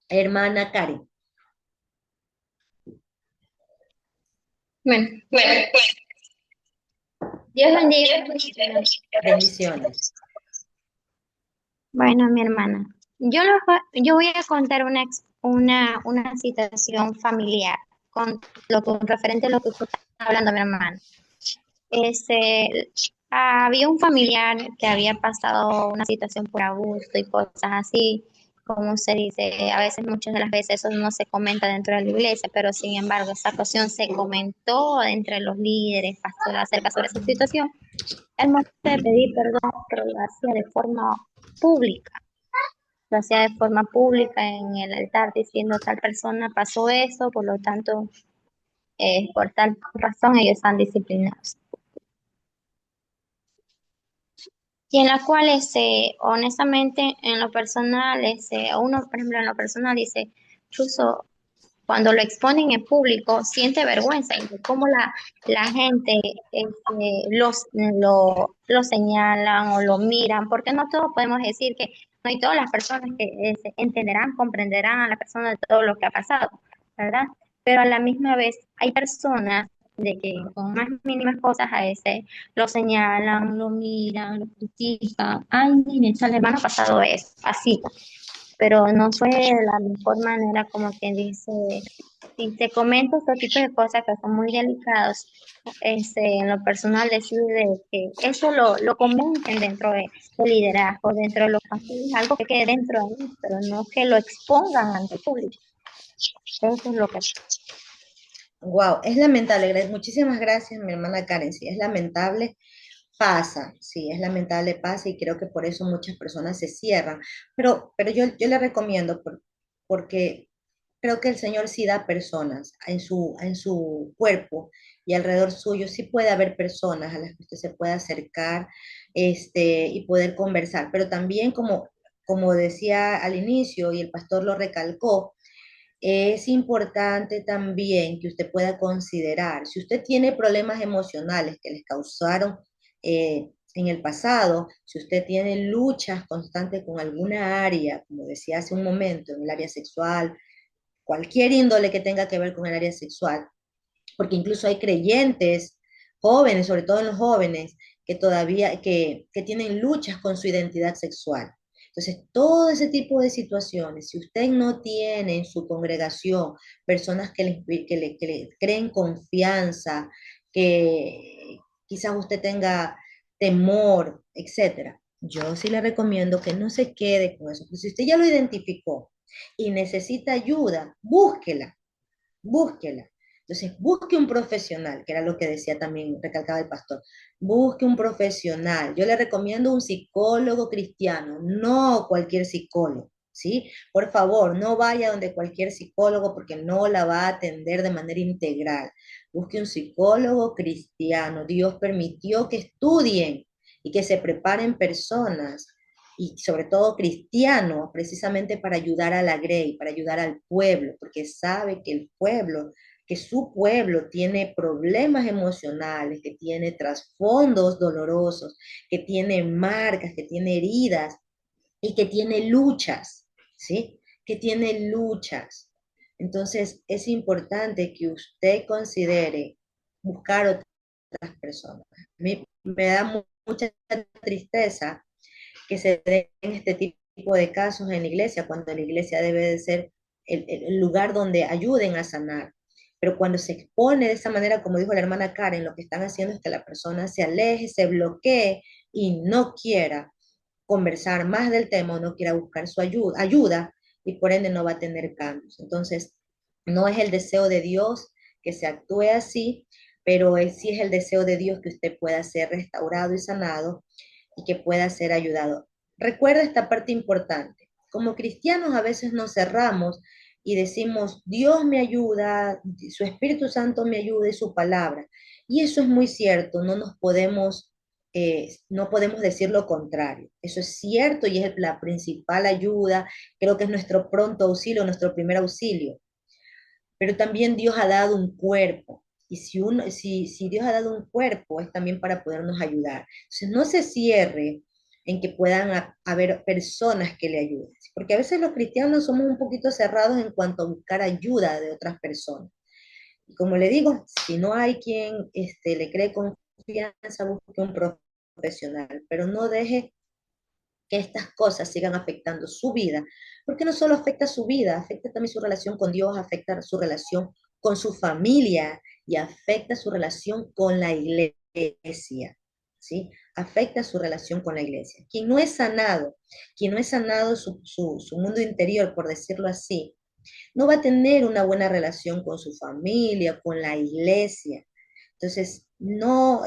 Hermana Karen. Bueno, Dios bendiga. Bendiciones. Bueno, mi hermana, yo voy a contar una situación familiar. con con referente a lo que usted está hablando, mi hermano. Había un familiar que había pasado una situación por abuso y cosas así, como se dice, a veces, muchas de las veces eso no se comenta dentro de la iglesia, pero sin embargo, esa cuestión se comentó entre los líderes pastores acerca sobre esa situación. Al momento de pedir perdón, pero lo hacía de forma pública. Lo hacía de forma pública en el altar diciendo tal persona pasó eso, por lo tanto, por tal razón ellos están disciplinados. Y en las cuales, honestamente, en lo personal, uno, por ejemplo, en lo personal dice, incluso cuando lo exponen en público, siente vergüenza de cómo la gente lo señalan o lo miran, porque no todos podemos decir que no hay todas las personas que entenderán, comprenderán a la persona de todo lo que ha pasado, ¿verdad? Pero a la misma vez hay personas de que con más mínimas cosas a ese lo señalan, lo miran, lo critican. Ay, mire, al hermano ha pasado eso, así. Pero no fue de la mejor manera, como quien dice, si te comento este tipo de cosas que son muy delicados, en lo personal decide que eso lo comenten dentro del liderazgo, dentro de los pastores, algo que quede dentro de ellos, pero no que lo expongan ante el público. Eso es lo que... Wow, es lamentable. Muchísimas gracias, mi hermana Karen. Sí, es lamentable, pasa, sí, es lamentable, pasa y creo que por eso muchas personas se cierran. Pero yo le recomiendo porque creo que el Señor sí da personas en su cuerpo y alrededor suyo, sí puede haber personas a las que usted se pueda acercar y poder conversar. Pero también como decía al inicio y el pastor lo recalcó, es importante también que usted pueda considerar, si usted tiene problemas emocionales que les causaron en el pasado, si usted tiene luchas constantes con alguna área, como decía hace un momento, en el área sexual, cualquier índole que tenga que ver con el área sexual, porque incluso hay creyentes jóvenes, sobre todo en los jóvenes, que todavía, que tienen luchas con su identidad sexual. Entonces, todo ese tipo de situaciones, si usted no tiene en su congregación personas que le creen confianza, que quizás usted tenga temor, etcétera, yo sí le recomiendo que no se quede con eso. Pero si usted ya lo identificó y necesita ayuda, búsquela, búsquela. Entonces, busque un profesional, que era lo que decía también, recalcaba el pastor. Busque un profesional. Yo le recomiendo un psicólogo cristiano, no cualquier psicólogo, ¿sí? Por favor, no vaya donde cualquier psicólogo porque no la va a atender de manera integral. Busque un psicólogo cristiano. Dios permitió que estudien y que se preparen personas y sobre todo cristianos, precisamente para ayudar a la Grey, para ayudar al pueblo, porque sabe que el pueblo, que su pueblo tiene problemas emocionales, que tiene trasfondos dolorosos, que tiene marcas, que tiene heridas y que tiene luchas, ¿sí? Que tiene luchas. Entonces, es importante que usted considere buscar otras personas. A mí me da mucha tristeza que se den este tipo de casos en la iglesia, cuando la iglesia debe de ser el lugar donde ayuden a sanar. Pero cuando se expone de esa manera, como dijo la hermana Karen, lo que están haciendo es que la persona se aleje, se bloquee y no quiera conversar más del tema, o no quiera buscar su ayuda y por ende no va a tener cambios. Entonces, no es el deseo de Dios que se actúe así, pero sí es el deseo de Dios que usted pueda ser restaurado y sanado y que pueda ser ayudado. Recuerda esta parte importante. Como cristianos a veces nos cerramos y decimos, Dios me ayuda, su Espíritu Santo me ayuda y su palabra. Y eso es muy cierto, no podemos decir lo contrario. Eso es cierto y es la principal ayuda, creo que es nuestro pronto auxilio, nuestro primer auxilio. Pero también Dios ha dado un cuerpo. Y si Dios ha dado un cuerpo, es también para podernos ayudar. Entonces, no se cierre en que puedan haber personas que le ayuden. Porque a veces los cristianos somos un poquito cerrados en cuanto a buscar ayuda de otras personas. Y como le digo, si no hay quien le cree confianza, busque un profesional. Pero no deje que estas cosas sigan afectando su vida, porque no solo afecta su vida, afecta también su relación con Dios, afecta su relación con su familia y afecta su relación con la iglesia, ¿sí? Afecta su relación con la iglesia. Quien no es sanado su mundo interior, por decirlo así, no va a tener una buena relación con su familia, con la iglesia. Entonces, no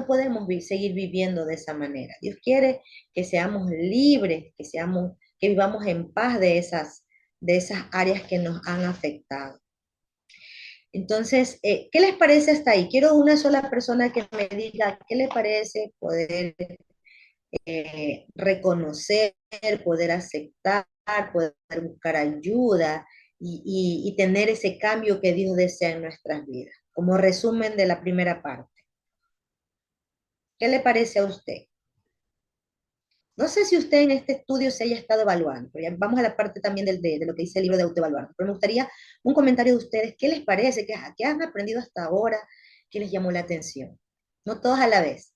podemos seguir viviendo de esa manera. Dios quiere que seamos libres, que vivamos en paz de esas áreas que nos han afectado. Entonces, ¿qué les parece hasta ahí? Quiero una sola persona que me diga qué le parece poder reconocer, poder aceptar, poder buscar ayuda y tener ese cambio que Dios desea en nuestras vidas, como resumen de la primera parte. ¿Qué le parece a usted? No sé si usted en este estudio se haya estado evaluando, pero ya vamos a la parte también de lo que dice el libro de autoevaluar, pero me gustaría un comentario de ustedes, ¿qué les parece? ¿Qué han aprendido hasta ahora? ¿Qué les llamó la atención? No todos a la vez.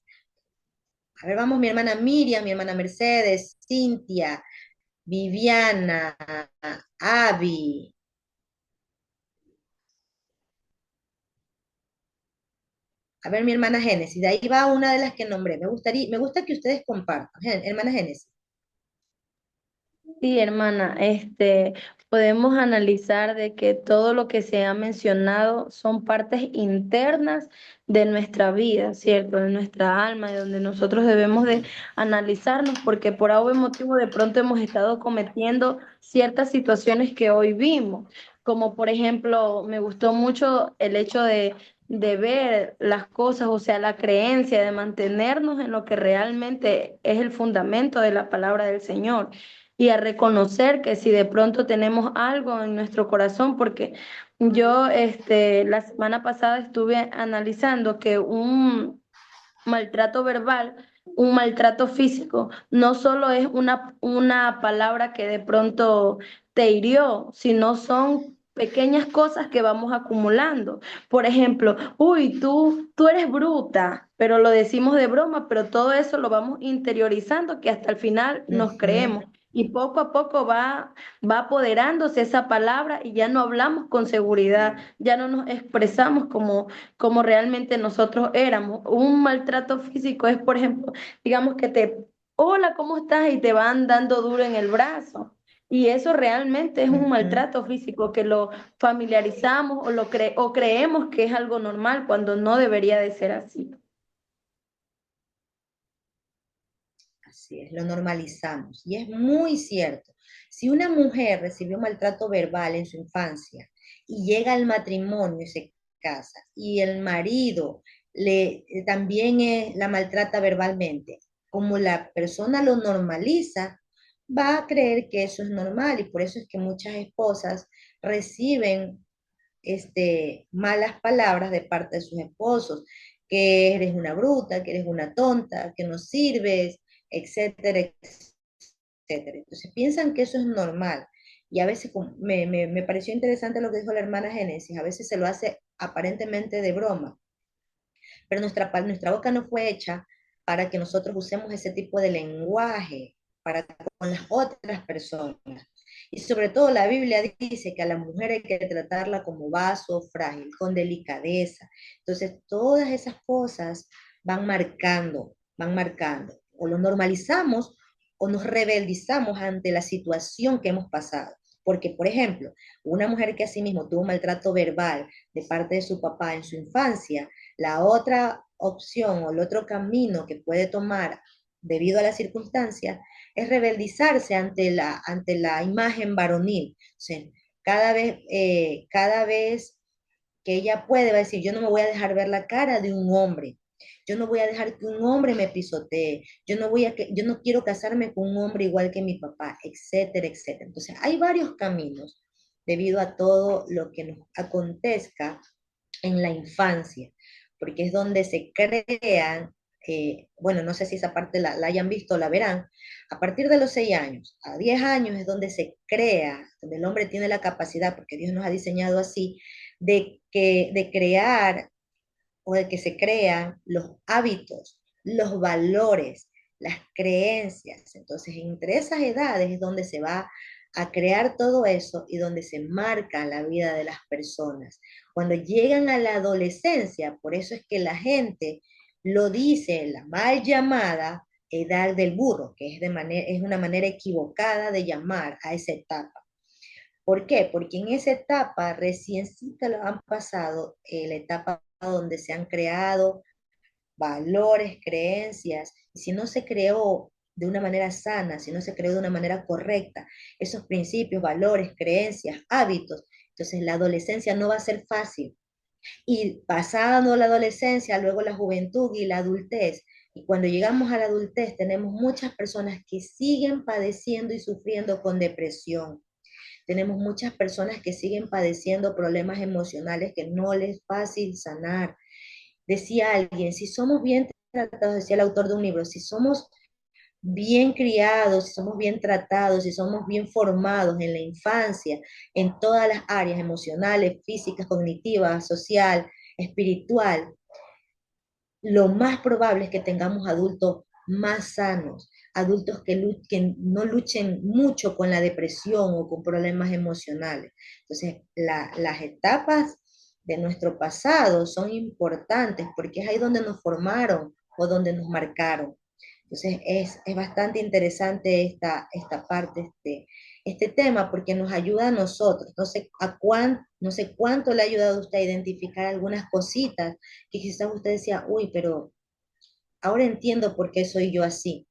A ver, vamos, mi hermana Miriam, mi hermana Mercedes, Cintia, Viviana, Avi. A ver, mi hermana Génesis, de ahí va una de las que nombré. Me gusta que ustedes compartan. Hermana Génesis. Sí, hermana, podemos analizar de que todo lo que se ha mencionado son partes internas de nuestra vida, ¿cierto? De nuestra alma, de donde nosotros debemos de analizarnos, porque por algún motivo de pronto hemos estado cometiendo ciertas situaciones que hoy vimos, como por ejemplo, me gustó mucho el hecho de ver las cosas, o sea, la creencia, de mantenernos en lo que realmente es el fundamento de la palabra del Señor y a reconocer que si de pronto tenemos algo en nuestro corazón, porque yo la semana pasada estuve analizando que un maltrato verbal, un maltrato físico, no solo es una palabra que de pronto te hirió, sino son pequeñas cosas que vamos acumulando. Por ejemplo, uy, tú eres bruta, pero lo decimos de broma, pero todo eso lo vamos interiorizando que hasta el final nos Ujú. creemos. Y poco a poco va apoderándose esa palabra y ya no hablamos con seguridad, ya no nos expresamos como realmente nosotros éramos. Un maltrato físico es, por ejemplo, digamos que hola, ¿cómo estás? Y te van dando duro en el brazo. Y eso realmente es un Ujú. maltrato físico que lo familiarizamos o creemos que es algo normal cuando no debería de ser así. Así es, lo normalizamos. Y es muy cierto. Si una mujer recibió maltrato verbal en su infancia y llega al matrimonio y se casa, y el marido también la maltrata verbalmente, como la persona lo normaliza, va a creer que eso es normal y por eso es que muchas esposas reciben malas palabras de parte de sus esposos, que eres una bruta, que eres una tonta, que no sirves, etcétera, etcétera. Entonces piensan que eso es normal. Y a veces me pareció interesante lo que dijo la hermana Génesis, a veces se lo hace aparentemente de broma, pero nuestra boca no fue hecha para que nosotros usemos ese tipo de lenguaje para con las otras personas. Y sobre todo la Biblia dice que a la mujer hay que tratarla como vaso frágil, con delicadeza. Entonces, todas esas cosas van marcando. O lo normalizamos o nos rebeldizamos ante la situación que hemos pasado. Porque, por ejemplo, una mujer que asimismo tuvo maltrato verbal de parte de su papá en su infancia, la otra opción o el otro camino que puede tomar debido a las circunstancias es rebeldizarse ante la imagen varonil. O sea, cada vez que ella puede, va a decir, yo no me voy a dejar ver la cara de un hombre, yo no voy a dejar que un hombre me pisotee, yo no quiero casarme con un hombre igual que mi papá, etcétera, etcétera. Entonces, hay varios caminos debido a todo lo que nos acontezca en la infancia, porque es donde se crean, bueno, no sé si esa parte la hayan visto o la verán, a partir de los 6 años a 10 años es donde se crea, donde el hombre tiene la capacidad, porque Dios nos ha diseñado así, de crear o de que se crean los hábitos, los valores, las creencias. Entonces, entre esas edades es donde se va a crear todo eso y donde se marca la vida de las personas. Cuando llegan a la adolescencia, por eso es que la gente lo dice, la mal llamada edad del burro, que es una manera equivocada de llamar a esa etapa. ¿Por qué? Porque en esa etapa recién lo han pasado, la etapa donde se han creado valores, creencias, y si no se creó de una manera sana, si no se creó de una manera correcta, esos principios, valores, creencias, hábitos, entonces la adolescencia no va a ser fácil. Y pasando la adolescencia, luego la juventud y la adultez, y cuando llegamos a la adultez tenemos muchas personas que siguen padeciendo y sufriendo con depresión. Tenemos muchas personas que siguen padeciendo problemas emocionales que no les es fácil sanar. Decía alguien, si somos bien tratados, decía el autor de un libro, si somos bien criados, si somos bien tratados, si somos bien formados en la infancia, en todas las áreas emocionales, físicas, cognitivas, social, espiritual, lo más probable es que tengamos adultos más sanos, adultos que no luchen mucho con la depresión o con problemas emocionales. Entonces, las etapas de nuestro pasado son importantes porque es ahí donde nos formaron o donde nos marcaron. Entonces, es bastante interesante esta parte, este tema, porque nos ayuda a nosotros. No sé cuánto le ha ayudado a usted a identificar algunas cositas que quizás usted decía, uy, pero ahora entiendo por qué soy yo así.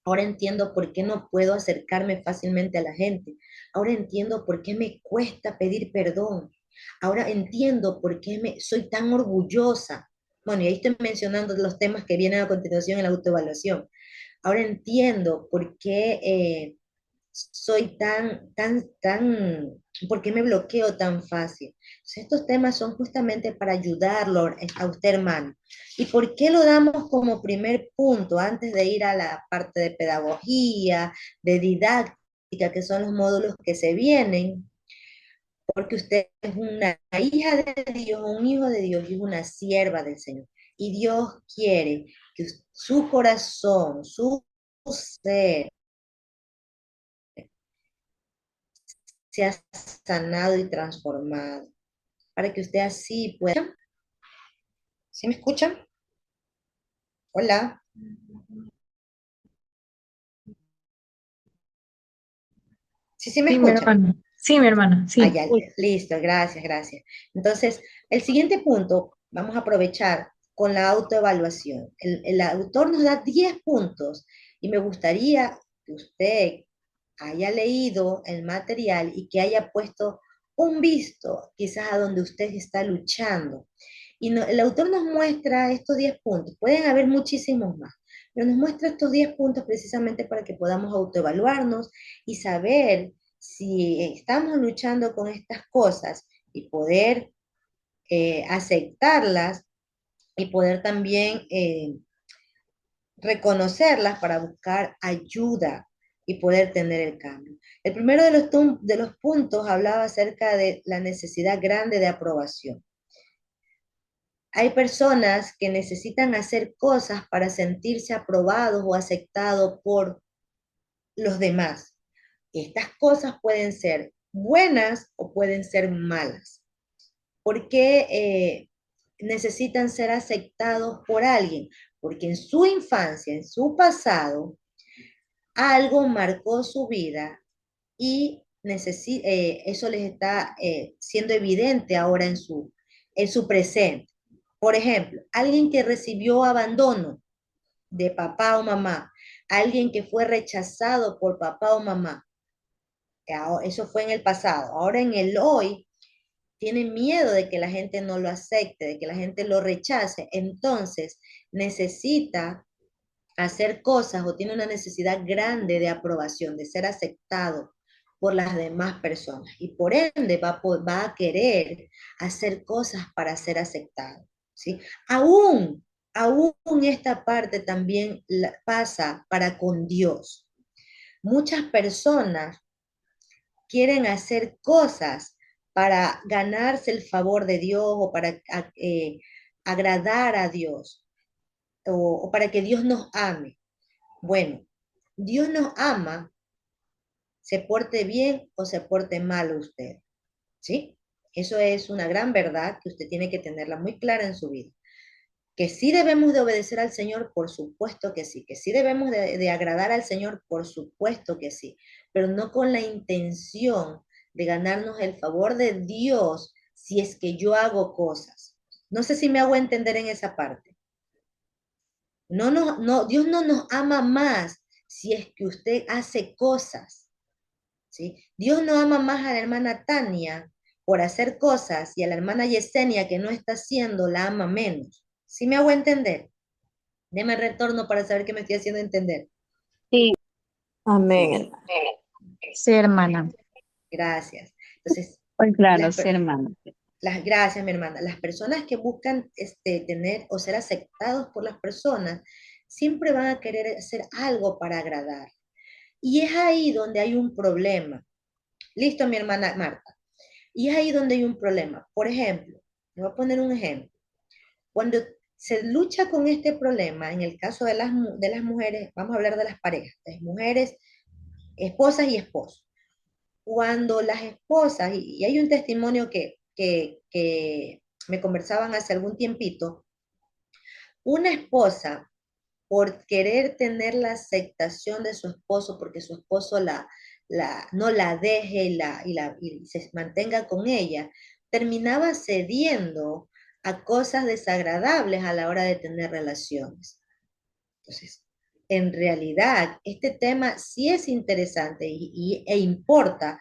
Ahora entiendo por qué no puedo acercarme fácilmente a la gente. Ahora entiendo por qué me cuesta pedir perdón. Ahora entiendo por qué soy tan orgullosa. Bueno, y ahí estoy mencionando los temas que vienen a continuación en la autoevaluación. Ahora entiendo por qué soy por qué me bloqueo tan fácil. Entonces, estos temas son justamente para ayudarlo a usted, hermano. ¿Y por qué lo damos como primer punto antes de ir a la parte de pedagogía, de didáctica, que son los módulos que se vienen? Porque usted es una hija de Dios, un hijo de Dios y es una sierva del Señor. Y Dios quiere que su corazón, su ser, sea sanado y transformado, para que usted así pueda. ¿Sí me escuchan? Hola. Sí, sí me Sí, mi escuchan. hermana. Sí, mi hermana, Ah, sí. ya, listo, gracias, gracias. Entonces, el siguiente punto, vamos a aprovechar con la autoevaluación. El autor nos da 10 puntos y me gustaría que usted haya leído el material y que haya puesto un visto quizás a donde usted está luchando. Y el autor nos muestra estos 10 puntos, pueden haber muchísimos más, pero nos muestra estos 10 puntos precisamente para que podamos autoevaluarnos y saber si estamos luchando con estas cosas y poder aceptarlas y poder también reconocerlas para buscar ayuda y poder tener el cambio. El primero de los puntos hablaba acerca de la necesidad grande de aprobación. Hay personas que necesitan hacer cosas para sentirse aprobados o aceptados por los demás. Estas cosas pueden ser buenas o pueden ser malas. ¿Por qué necesitan ser aceptados por alguien? Porque en su infancia, en su pasado, algo marcó su vida y eso les está siendo evidente ahora en su presente. Por ejemplo, alguien que recibió abandono de papá o mamá, alguien que fue rechazado por papá o mamá, eso fue en el pasado. Ahora en el hoy, tiene miedo de que la gente no lo acepte, de que la gente lo rechace. Entonces, necesita hacer cosas o tiene una necesidad grande de aprobación, de ser aceptado por las demás personas. Y por ende va a querer hacer cosas para ser aceptado. ¿Sí? Aún esta parte también pasa para con Dios. Muchas personas quieren hacer cosas para ganarse el favor de Dios o para agradar a Dios o para que Dios nos ame. Bueno, Dios nos ama se porte bien o se porte mal usted, ¿sí? Eso es una gran verdad que usted tiene que tenerla muy clara en su vida. Que sí debemos de obedecer al Señor, por supuesto que sí. Que sí debemos de agradar al Señor, por supuesto que sí. Pero no con la intención de ganarnos el favor de Dios si es que yo hago cosas. No sé si me hago entender en esa parte. Dios no nos ama más si es que usted hace cosas, ¿sí? Dios no ama más a la hermana Tania por hacer cosas y a la hermana Yesenia que no está haciendo la ama menos. ¿Sí me hago entender? Deme retorno para saber que me estoy haciendo entender. Sí, Amén, Sí, hermana. sí, hermana. gracias. Entonces, Pues claro, las, sí, per- hermana. gracias, mi hermana. Las personas que buscan tener o ser aceptados por las personas siempre van a querer hacer algo para agradar. Y es ahí donde hay un problema. Listo, mi hermana Marta. Y es ahí donde hay un problema. Por ejemplo, le voy a poner un ejemplo. Cuando se lucha con este problema, en el caso de las mujeres, vamos a hablar de las parejas, las mujeres, esposas y esposos. Cuando las esposas, y hay un testimonio que me conversaban hace algún tiempito, una esposa, por querer tener la aceptación de su esposo, porque su esposo no la deje y se mantenga con ella, terminaba cediendo a cosas desagradables a la hora de tener relaciones. Entonces, en realidad, este tema sí es interesante e importa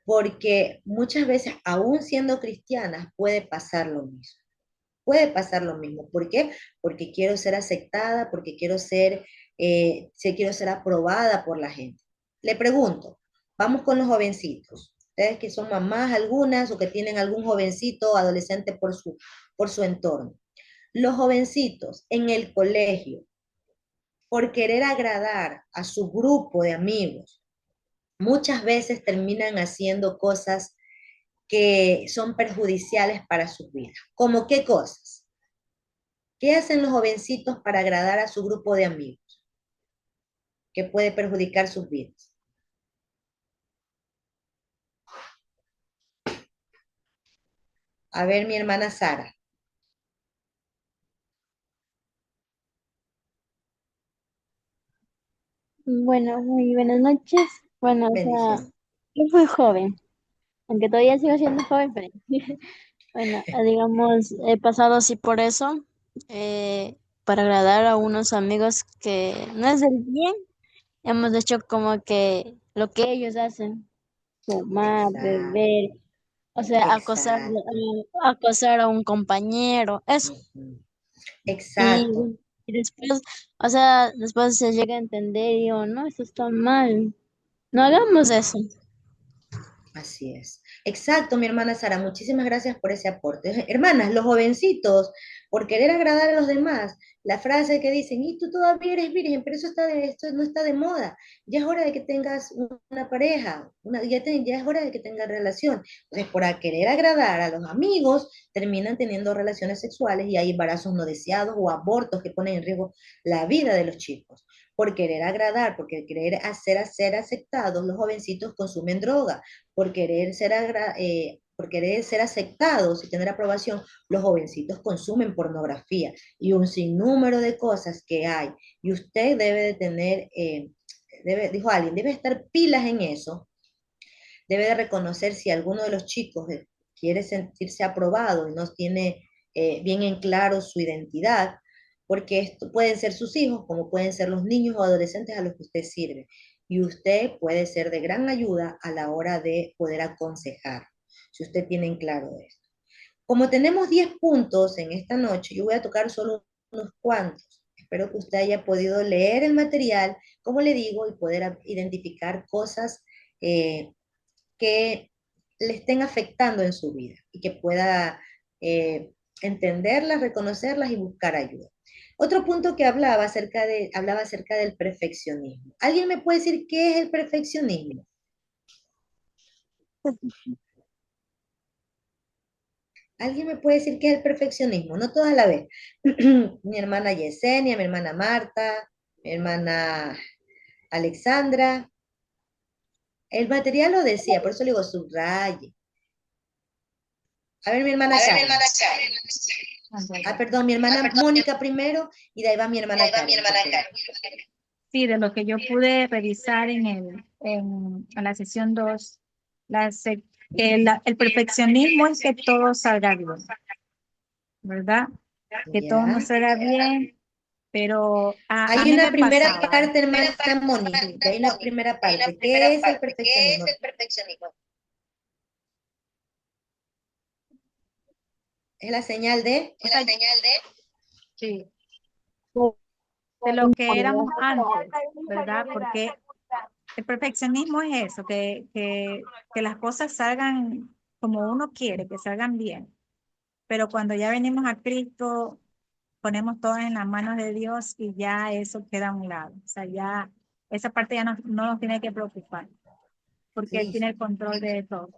porque muchas veces, aún siendo cristianas, puede pasar lo mismo. Puede pasar lo mismo. ¿Por qué? Porque quiero ser aceptada, porque quiero ser aprobada por la gente. Le pregunto, vamos con los jovencitos. Ustedes que son mamás algunas o que tienen algún jovencito adolescente por su entorno. Los jovencitos en el colegio, por querer agradar a su grupo de amigos, muchas veces terminan haciendo cosas que son perjudiciales para sus vidas. ¿Cómo qué cosas? ¿Qué hacen los jovencitos para agradar a su grupo de amigos? Que puede perjudicar sus vidas. A ver, mi hermana Sara. Bueno, muy buenas noches. Bueno, o sea, Bendición. yo fui joven, aunque todavía sigo siendo joven, pero bueno, digamos, he pasado así por eso, para agradar a unos amigos que no es del bien, hemos hecho como que lo que ellos hacen, fumar, Exacto, beber, o sea, exacto. acosar a un compañero, eso. Ujú. Y, Exacto. y después, o sea, después se llega a entender y digo, no, eso está mal, no hagamos eso. Así es. Exacto, mi hermana Sara, muchísimas gracias por ese aporte. Hermanas, los jovencitos, por querer agradar a los demás, la frase que dicen, y tú todavía eres virgen, pero esto no está de moda. Ya es hora de que tengas una pareja, ya es hora de que tengas relación. Entonces, por querer agradar a los amigos, terminan teniendo relaciones sexuales y hay embarazos no deseados o abortos que ponen en riesgo la vida de los chicos. Por querer agradar, porque querer ser aceptados, los jovencitos consumen droga por querer ser aceptados y tener aprobación, los jovencitos consumen pornografía y un sinnúmero de cosas que hay. Y usted debe de tener, dijo alguien, debe estar pilas en eso, debe de reconocer si alguno de los chicos quiere sentirse aprobado y no tiene bien en claro su identidad, porque esto pueden ser sus hijos, como pueden ser los niños o adolescentes a los que usted sirve. Y usted puede ser de gran ayuda a la hora de poder aconsejar, si usted tiene en claro esto. Como tenemos 10 puntos en esta noche, yo voy a tocar solo unos cuantos. Espero que usted haya podido leer el material, como le digo, y poder identificar cosas eh, que le estén afectando en su vida y que pueda entenderlas, reconocerlas y buscar ayuda. Otro punto que hablaba acerca del perfeccionismo. ¿Alguien me puede decir qué es el perfeccionismo? ¿Alguien me puede decir qué es el perfeccionismo? No toda la vez. Mi hermana Yesenia, mi hermana Marta, mi hermana Alexandra. El material lo decía, por eso le digo subraye. A ver, mi hermana Karen. Ah, perdón, mi hermana Mónica primero y de ahí va mi hermana Karen. Sí, de lo que yo pude revisar en la sesión 2, el perfeccionismo es que todo salga bien, ¿verdad? Que todo Ya. nos salga bien, pero a Hay mí una me primera pasaba. parte, hermana Mónica, hay una primera parte. ¿Qué es el perfeccionismo? Es la señal de... Sí, de lo que éramos antes, ¿verdad? Porque el perfeccionismo es eso, que las cosas salgan como uno quiere, que salgan bien. Pero cuando ya venimos a Cristo, ponemos todo en las manos de Dios y ya eso queda a un lado. O sea, ya esa parte ya no nos tiene que preocupar, porque Él tiene el control de todo.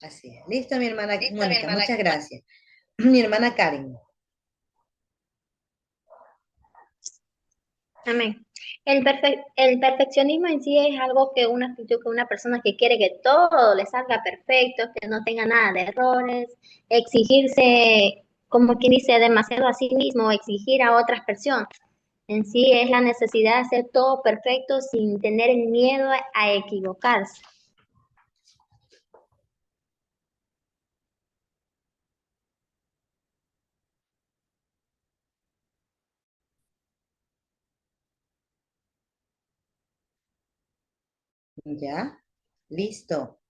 Así es. Listo, mi hermana Mónica, muchas gracias. Mi hermana Karen. Amén. El perfeccionismo en sí es algo que una actitud que una persona que quiere que todo le salga perfecto, que no tenga nada de errores, exigirse, como quien dice, demasiado a sí mismo, exigir a otras personas. En sí es la necesidad de hacer todo perfecto sin tener el miedo a equivocarse. ¿Ya? Listo.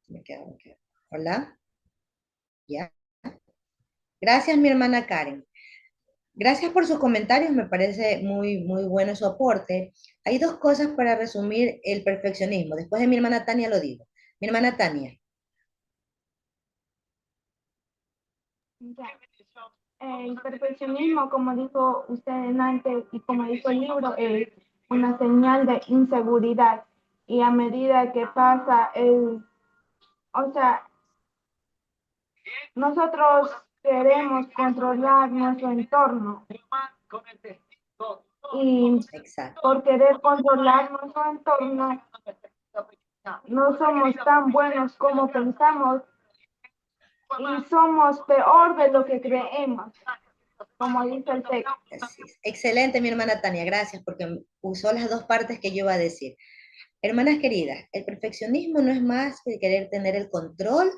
Me quedo. Hola. ¿Ya? Gracias, mi hermana Karen. Gracias por sus comentarios, me parece muy, muy bueno su aporte. Hay dos cosas para resumir el perfeccionismo. Después de mi hermana Tania lo digo. Mi hermana Tania. Ya. El perfeccionismo, como dijo usted antes y como dijo el libro, es una señal de inseguridad. Y a medida que pasa o sea, nosotros queremos controlar nuestro entorno. Y por querer controlar nuestro entorno, no somos tan buenos como pensamos y somos peor de lo que creemos, como dice el texto. Excelente, mi hermana Tania, gracias porque usó las dos partes que yo iba a decir. Hermanas queridas, el perfeccionismo no es más que querer tener el control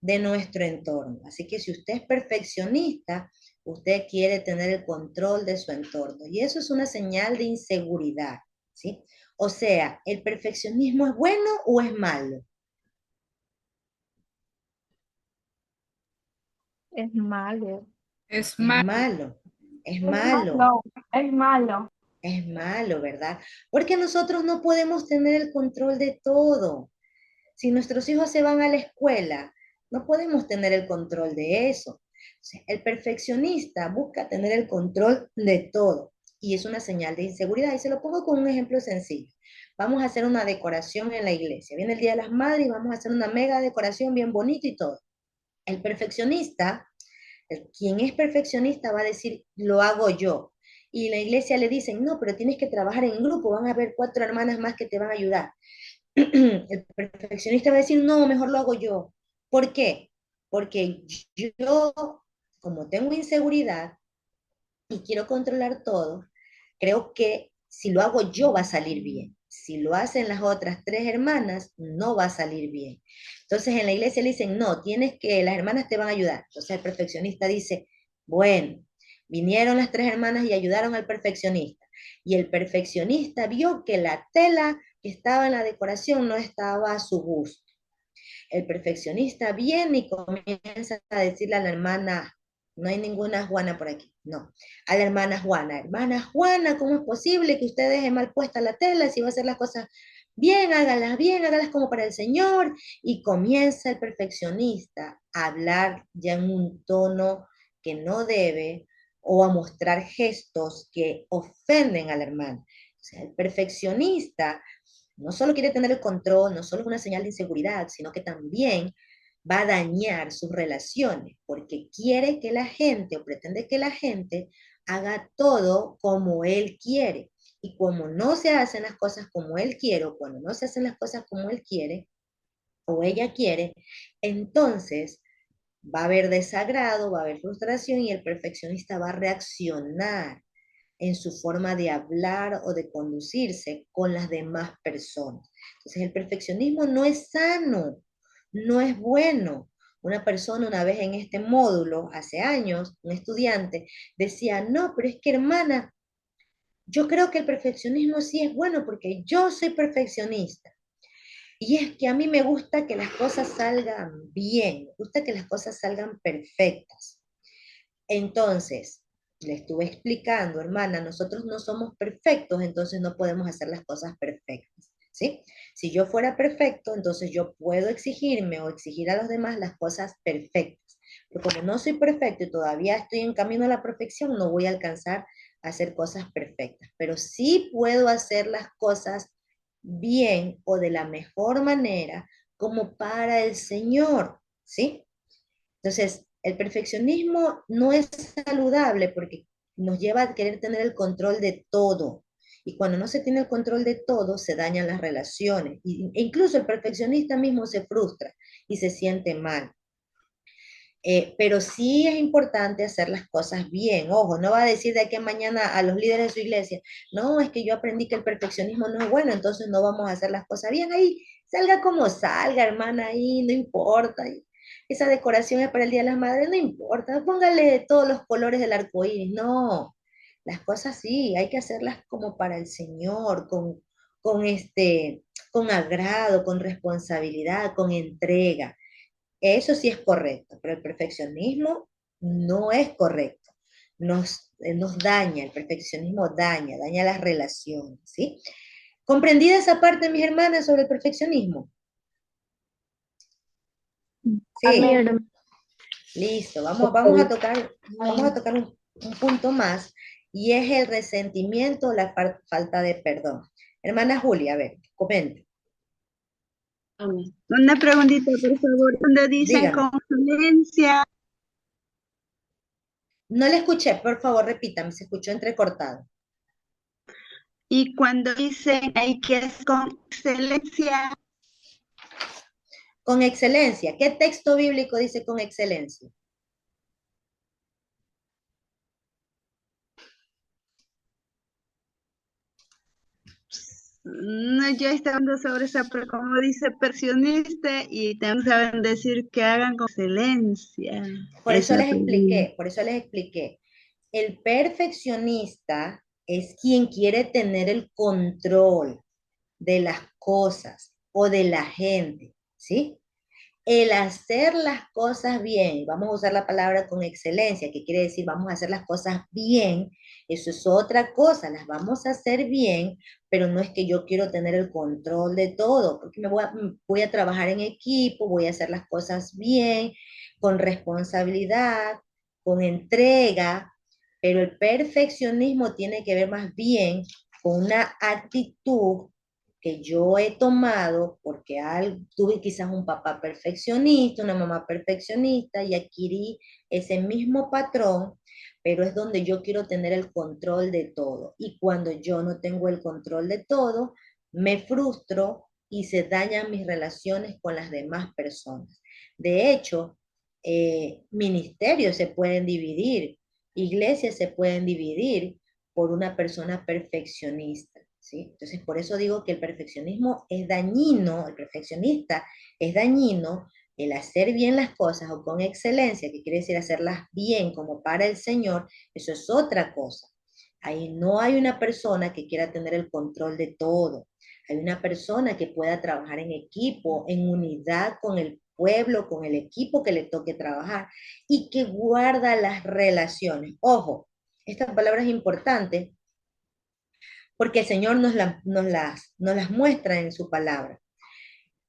de nuestro entorno. Así que si usted es perfeccionista, usted quiere tener el control de su entorno. Y eso es una señal de inseguridad, ¿sí? O sea, ¿el perfeccionismo es bueno o es malo? Es malo. Es malo. Es malo. Es malo. Es malo, ¿verdad? Porque nosotros no podemos tener el control de todo. Si nuestros hijos se van a la escuela, no podemos tener el control de eso. O sea, el perfeccionista busca tener el control de todo y es una señal de inseguridad. Y se lo pongo con un ejemplo sencillo. Vamos a hacer una decoración en la iglesia. Viene el Día de las Madres y vamos a hacer una mega decoración bien bonita y todo. El perfeccionista, quien es perfeccionista va a decir, lo hago yo. Y la iglesia le dicen, no, pero tienes que trabajar en grupo, van a haber 4 hermanas más que te van a ayudar. El perfeccionista va a decir, no, mejor lo hago yo. ¿Por qué? Porque yo, como tengo inseguridad y quiero controlar todo, creo que si lo hago yo va a salir bien. Si lo hacen las otras 3 hermanas, no va a salir bien. Entonces en la iglesia le dicen, no, las hermanas te van a ayudar. Entonces el perfeccionista dice, bueno, vinieron las 3 hermanas y ayudaron al perfeccionista. Y el perfeccionista vio que la tela que estaba en la decoración no estaba a su gusto. El perfeccionista viene y comienza a decirle a la hermana, no hay ninguna Juana por aquí, no, a la hermana Juana, ¿cómo es posible que usted deje mal puesta la tela si va a hacer las cosas bien, hágalas como para el Señor? Y comienza el perfeccionista a hablar ya en un tono que no debe o a mostrar gestos que ofenden al hermano. O sea, el perfeccionista no solo quiere tener el control, no solo es una señal de inseguridad, sino que también va a dañar sus relaciones, porque quiere que la gente o pretende que la gente haga todo como él quiere. Y como no se hacen las cosas como Él quiere, o cuando no se hacen las cosas como Él quiere, o ella quiere, entonces va a haber desagrado, va a haber frustración y el perfeccionista va a reaccionar en su forma de hablar o de conducirse con las demás personas. Entonces el perfeccionismo no es sano, no es bueno. Una persona una vez en este módulo, hace años, un estudiante, decía, no, pero es que hermana, yo creo que el perfeccionismo sí es bueno porque yo soy perfeccionista. Y es que a mí me gusta que las cosas salgan bien, me gusta que las cosas salgan perfectas. Entonces, le estuve explicando, hermana, nosotros no somos perfectos, entonces no podemos hacer las cosas perfectas, ¿sí? Si yo fuera perfecto, entonces yo puedo exigirme o exigir a los demás las cosas perfectas. Pero como no soy perfecto y todavía estoy en camino a la perfección, no voy a alcanzar a hacer cosas perfectas. Pero sí puedo hacer las cosas bien o de la mejor manera como para el Señor, ¿sí? Entonces, el perfeccionismo no es saludable porque nos lleva a querer tener el control de todo. Y cuando no se tiene el control de todo, se dañan las relaciones. E incluso el perfeccionista mismo se frustra y se siente mal. Pero sí es importante hacer las cosas bien. Ojo, no va a decir de aquí a mañana a los líderes de su iglesia, no, es que yo aprendí que el perfeccionismo no es bueno, entonces no vamos a hacer las cosas bien. Ahí salga como salga, hermana, ahí no importa. Esa decoración es para el Día de las Madres, no importa. Póngale todos los colores del arco iris. No, las cosas sí, hay que hacerlas como para el Señor, con agrado, con responsabilidad, con entrega. Eso sí es correcto, pero el perfeccionismo no es correcto. Nos daña, el perfeccionismo daña las relaciones, ¿sí? ¿Comprendida esa parte, mis hermanas, sobre el perfeccionismo? Sí, Amén. listo. Vamos a tocar un punto más y es el resentimiento o la falta de perdón. Hermana Julia, a ver, comente. Una preguntita, por favor, donde dicen Dígame. consulencia No le escuché, por favor, repítame, se escuchó entrecortado. y cuando dicen hay que es con excelencia, Con excelencia. ¿Qué texto bíblico dice con excelencia? no, yo estoy hablando sobre esa, pero como dice perfeccionista y también saben decir que hagan con excelencia. Esa pregunta. Por eso les expliqué. El perfeccionista es quien quiere tener el control de las cosas o de la gente, ¿sí? El hacer las cosas bien, vamos a usar la palabra con excelencia, que quiere decir vamos a hacer las cosas bien, eso es otra cosa, las vamos a hacer bien, pero no es que yo quiero tener el control de todo, porque voy a trabajar en equipo, voy a hacer las cosas bien, con responsabilidad, con entrega, pero el perfeccionismo tiene que ver más bien con una actitud que yo he tomado porque tuve quizás un papá perfeccionista, una mamá perfeccionista y adquirí ese mismo patrón, pero es donde yo quiero tener el control de todo. Y cuando yo no tengo el control de todo, me frustro y se dañan mis relaciones con las demás personas. De hecho, ministerios se pueden dividir, iglesias se pueden dividir por una persona perfeccionista, ¿sí? Entonces, por eso digo que el perfeccionismo es dañino, el perfeccionista es dañino, el hacer bien las cosas o con excelencia, que quiere decir hacerlas bien como para el Señor, eso es otra cosa. Ahí no hay una persona que quiera tener el control de todo. Hay una persona que pueda trabajar en equipo, en unidad con el pueblo, con el equipo que le toque trabajar y que guarda las relaciones. Ojo, esta palabra es importante porque el Señor nos las muestra en su palabra.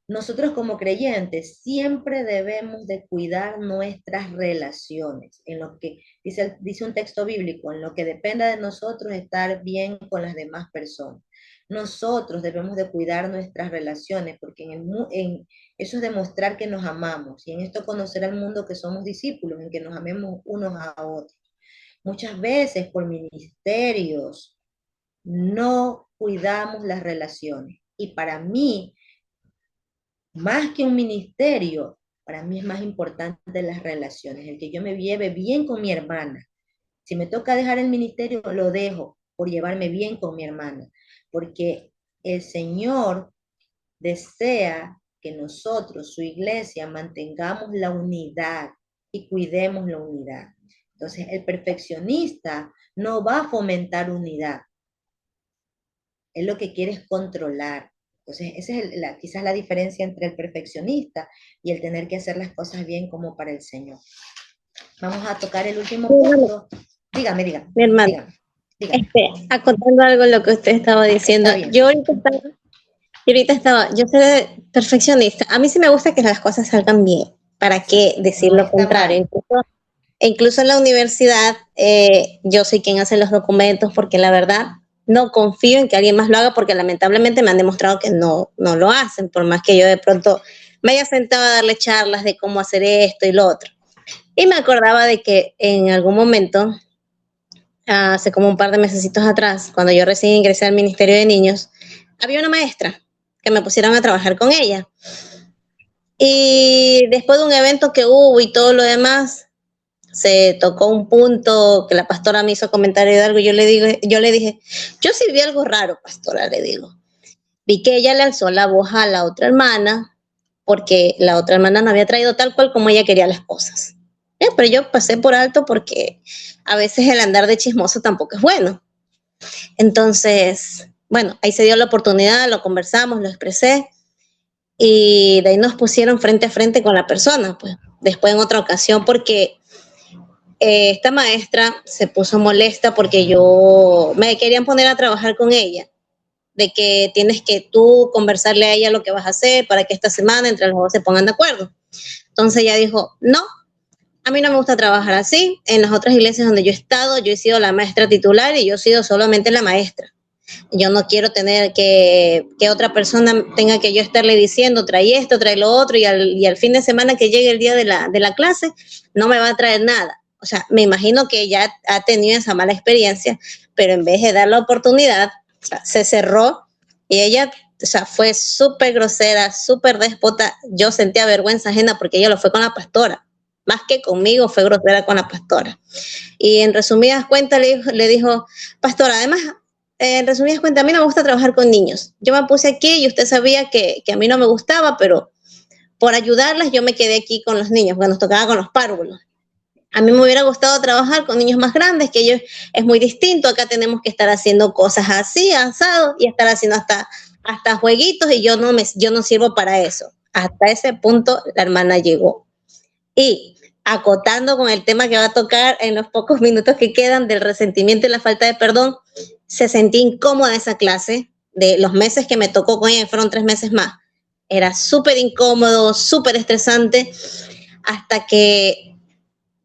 Nosotros como creyentes siempre debemos de cuidar nuestras relaciones, en lo que dice un texto bíblico, en lo que dependa de nosotros estar bien con las demás personas. Nosotros debemos de cuidar nuestras relaciones, porque eso es demostrar que nos amamos, y en esto conocer al mundo que somos discípulos, en que nos amemos unos a otros. Muchas veces por ministerios, no cuidamos las relaciones. Y para mí, más que un ministerio, para mí es más importante las relaciones, el que yo me lleve bien con mi hermana. Si me toca dejar el ministerio, lo dejo por llevarme bien con mi hermana, porque el Señor desea que nosotros, su iglesia, mantengamos la unidad y cuidemos la unidad. Entonces, el perfeccionista no va a fomentar unidad. Él lo que quiere es controlar. Entonces, esa es quizás la diferencia entre el perfeccionista y el tener que hacer las cosas bien como para el Señor. Vamos a tocar el último punto. Dígame. Mi hermano, acotando algo lo que usted estaba diciendo. Yo soy perfeccionista. A mí sí me gusta que las cosas salgan bien. ¿Para qué decir lo contrario? Incluso en la universidad, yo soy quien hace los documentos porque la verdad no confío en que alguien más lo haga porque lamentablemente me han demostrado que no lo hacen, por más que yo de pronto me haya sentado a darle charlas de cómo hacer esto y lo otro. Y me acordaba de que en algún momento, hace como un par de mesecitos atrás, cuando yo recién ingresé al Ministerio de Niños, había una maestra que me pusieron a trabajar con ella. Y después de un evento que hubo y todo lo demás, se tocó un punto que la pastora me hizo comentario de algo y yo le dije, yo sí vi algo raro, pastora, le digo. Vi que ella le alzó la voz a la otra hermana porque la otra hermana no había traído tal cual como ella quería las cosas. Pero yo pasé por alto porque a veces el andar de chismoso tampoco es bueno. Entonces, bueno, ahí se dio la oportunidad, lo conversamos, lo expresé y de ahí nos pusieron frente a frente con la persona, pues después en otra ocasión porque esta maestra se puso molesta porque me querían poner a trabajar con ella, de que tienes que tú conversarle a ella lo que vas a hacer para que esta semana entre los dos se pongan de acuerdo. Entonces ella dijo, no, a mí no me gusta trabajar así. En las otras iglesias donde yo he estado, yo he sido la maestra titular y yo he sido solamente la maestra. Yo no quiero tener que otra persona tenga que yo estarle diciendo, trae esto, trae lo otro, y al fin de semana que llegue el día de la clase, no me va a traer nada. O sea, me imagino que ella ha tenido esa mala experiencia, pero en vez de dar la oportunidad, o sea, se cerró y ella, o sea, fue súper grosera, súper déspota. Yo sentía vergüenza ajena porque ella lo fue con la pastora. Más que conmigo, fue grosera con la pastora. Y en resumidas cuentas le dijo, pastora, además, en resumidas cuentas, a mí no me gusta trabajar con niños. Yo me puse aquí y usted sabía que a mí no me gustaba, pero por ayudarlas yo me quedé aquí con los niños, porque nos tocaba con los párvulos. A mí me hubiera gustado trabajar con niños más grandes, que ellos es muy distinto. Acá tenemos que estar haciendo cosas así, asado, y estar haciendo hasta jueguitos, y yo no sirvo para eso. Hasta ese punto la hermana llegó. Y acotando con el tema que va a tocar en los pocos minutos que quedan del resentimiento y la falta de perdón, se sentía incómoda esa clase. De los meses que me tocó con ella, fueron 3 meses más. Era súper incómodo, súper estresante, hasta que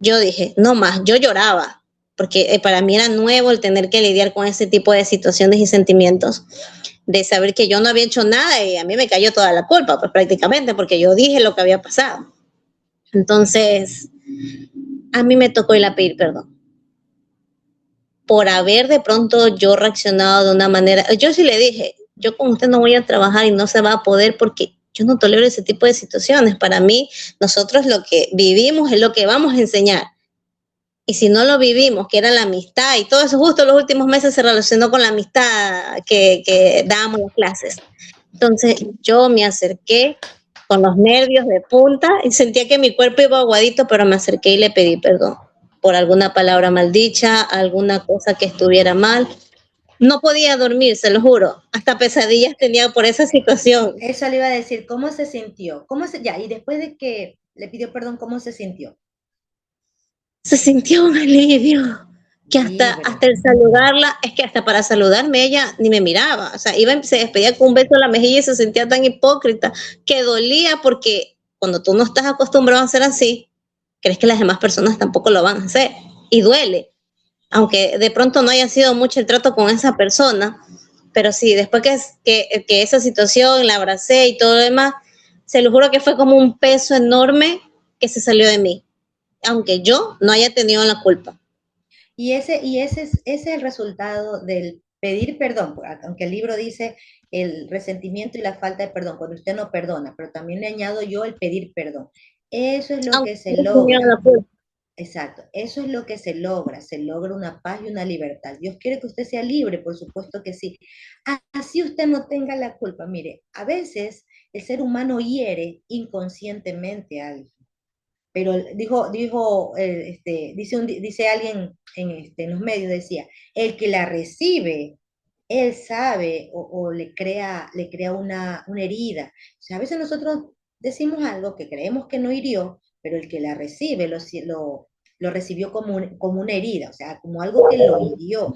yo dije, no más, yo lloraba, porque para mí era nuevo el tener que lidiar con ese tipo de situaciones y sentimientos, de saber que yo no había hecho nada y a mí me cayó toda la culpa, pues prácticamente, porque yo dije lo que había pasado. Entonces, a mí me tocó ir a pedir perdón por haber de pronto yo reaccionado de una manera. Yo sí le dije, yo con usted no voy a trabajar y no se va a poder porque yo no tolero ese tipo de situaciones. Para mí, nosotros lo que vivimos es lo que vamos a enseñar. Y si no lo vivimos, que era la amistad, y todo eso justo los últimos meses se relacionó con la amistad que dábamos en las clases. Entonces yo me acerqué con los nervios de punta y sentía que mi cuerpo iba aguadito, pero me acerqué y le pedí perdón por alguna palabra maldicha, alguna cosa que estuviera mal. No podía dormir, se lo juro. Hasta pesadillas tenía por esa situación. Eso le iba a decir, ¿cómo se sintió? Y después de que le pidió perdón, ¿cómo se sintió? Se sintió un alivio. Que hasta el saludarla, es que hasta para saludarme ella ni me miraba. O sea, se despedía con un beso a la mejilla y se sentía tan hipócrita que dolía porque cuando tú no estás acostumbrado a ser así, crees que las demás personas tampoco lo van a hacer. Y duele. Aunque de pronto no haya sido mucho el trato con esa persona, pero sí, después que esa situación la abracé y todo lo demás, se lo juro que fue como un peso enorme que se salió de mí, aunque yo no haya tenido la culpa. Y ese es el resultado del pedir perdón, aunque el libro dice el resentimiento y la falta de perdón, cuando usted no perdona, pero también le añado yo el pedir perdón. Eso es lo que se logra. Exacto, eso es lo que se logra una paz y una libertad. Dios quiere que usted sea libre, por supuesto que sí. Así usted no tenga la culpa. Mire, a veces el ser humano hiere inconscientemente a alguien. Pero dice alguien en los medios, decía, el que la recibe, él sabe o le crea una herida. O sea, a veces nosotros decimos algo que creemos que no hirió, pero el que la recibe lo recibió como una herida, o sea, como algo que lo hirió.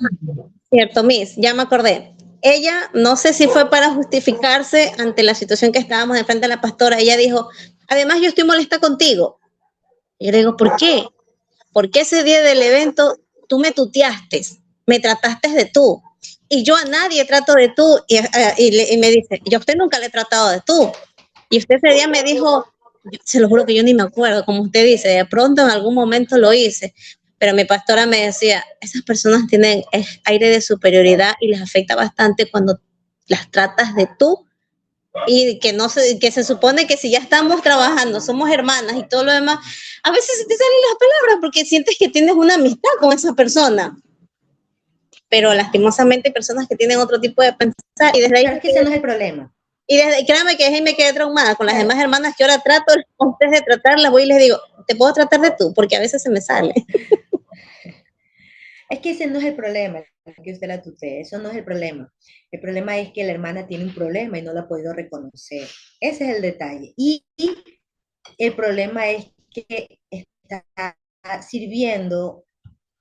Cierto, Miss, ya me acordé. Ella, no sé si fue para justificarse ante la situación que estábamos de frente a la pastora, ella dijo, además yo estoy molesta contigo. Y yo le digo, ¿por qué? Porque ese día del evento tú me tuteaste, me trataste de tú. Y yo a nadie trato de tú. Y me dice, yo a usted nunca le he tratado de tú. Y usted ese día me dijo, se lo juro que yo ni me acuerdo, como usted dice, de pronto en algún momento lo hice. Pero mi pastora me decía, esas personas tienen aire de superioridad y les afecta bastante cuando las tratas de tú y que se supone que si ya estamos trabajando, somos hermanas y todo lo demás, a veces se te salen las palabras porque sientes que tienes una amistad con esa persona. Pero lastimosamente hay personas que tienen otro tipo de pensar y desde ahí... Claro, es que ese no es el problema. Y créanme que ahí me quedé traumada con las demás hermanas que ahora trato, antes de tratarlas voy y les digo, te puedo tratar de tú, porque a veces se me sale. Es que ese no es el problema, que usted la tutee, eso no es el problema. El problema es que la hermana tiene un problema y no lo ha podido reconocer. Ese es el detalle. Y el problema es que está sirviendo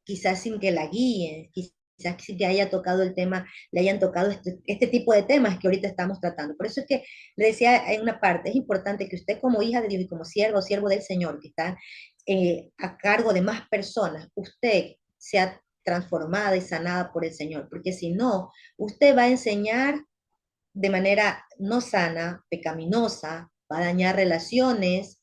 quizás sin que la guíen, quizás sin que haya tocado el tema, le hayan tocado este tipo de temas que ahorita estamos tratando. Por eso es que le decía en una parte, es importante que usted como hija de Dios y como siervo del Señor, que está a cargo de más personas, usted sea transformada y sanada por el Señor, porque si no, usted va a enseñar de manera no sana, pecaminosa, va a dañar relaciones,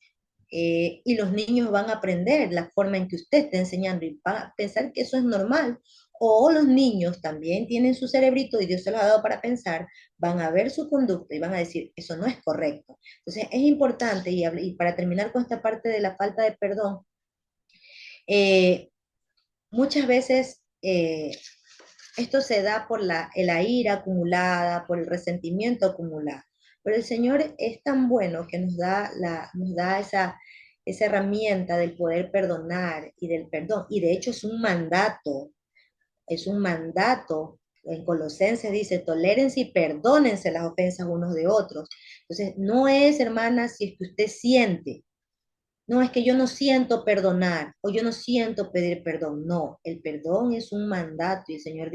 y los niños van a aprender la forma en que usted está enseñando y van a pensar que eso es normal. O los niños también tienen su cerebrito y Dios se los ha dado para pensar, van a ver su conducta y van a decir, eso no es correcto. Entonces es importante, y para terminar con esta parte de la falta de perdón, muchas veces esto se da por la ira acumulada, por el resentimiento acumulado. Pero el Señor es tan bueno que nos da esa herramienta del poder perdonar y del perdón. Y de hecho es un mandato. En Colosenses dice, tolérense y perdónense las ofensas unos de otros. Entonces, no es, hermana, si es que usted siente, no, es que yo no siento perdonar o yo no siento pedir perdón. No, el perdón es un mandato y el Señor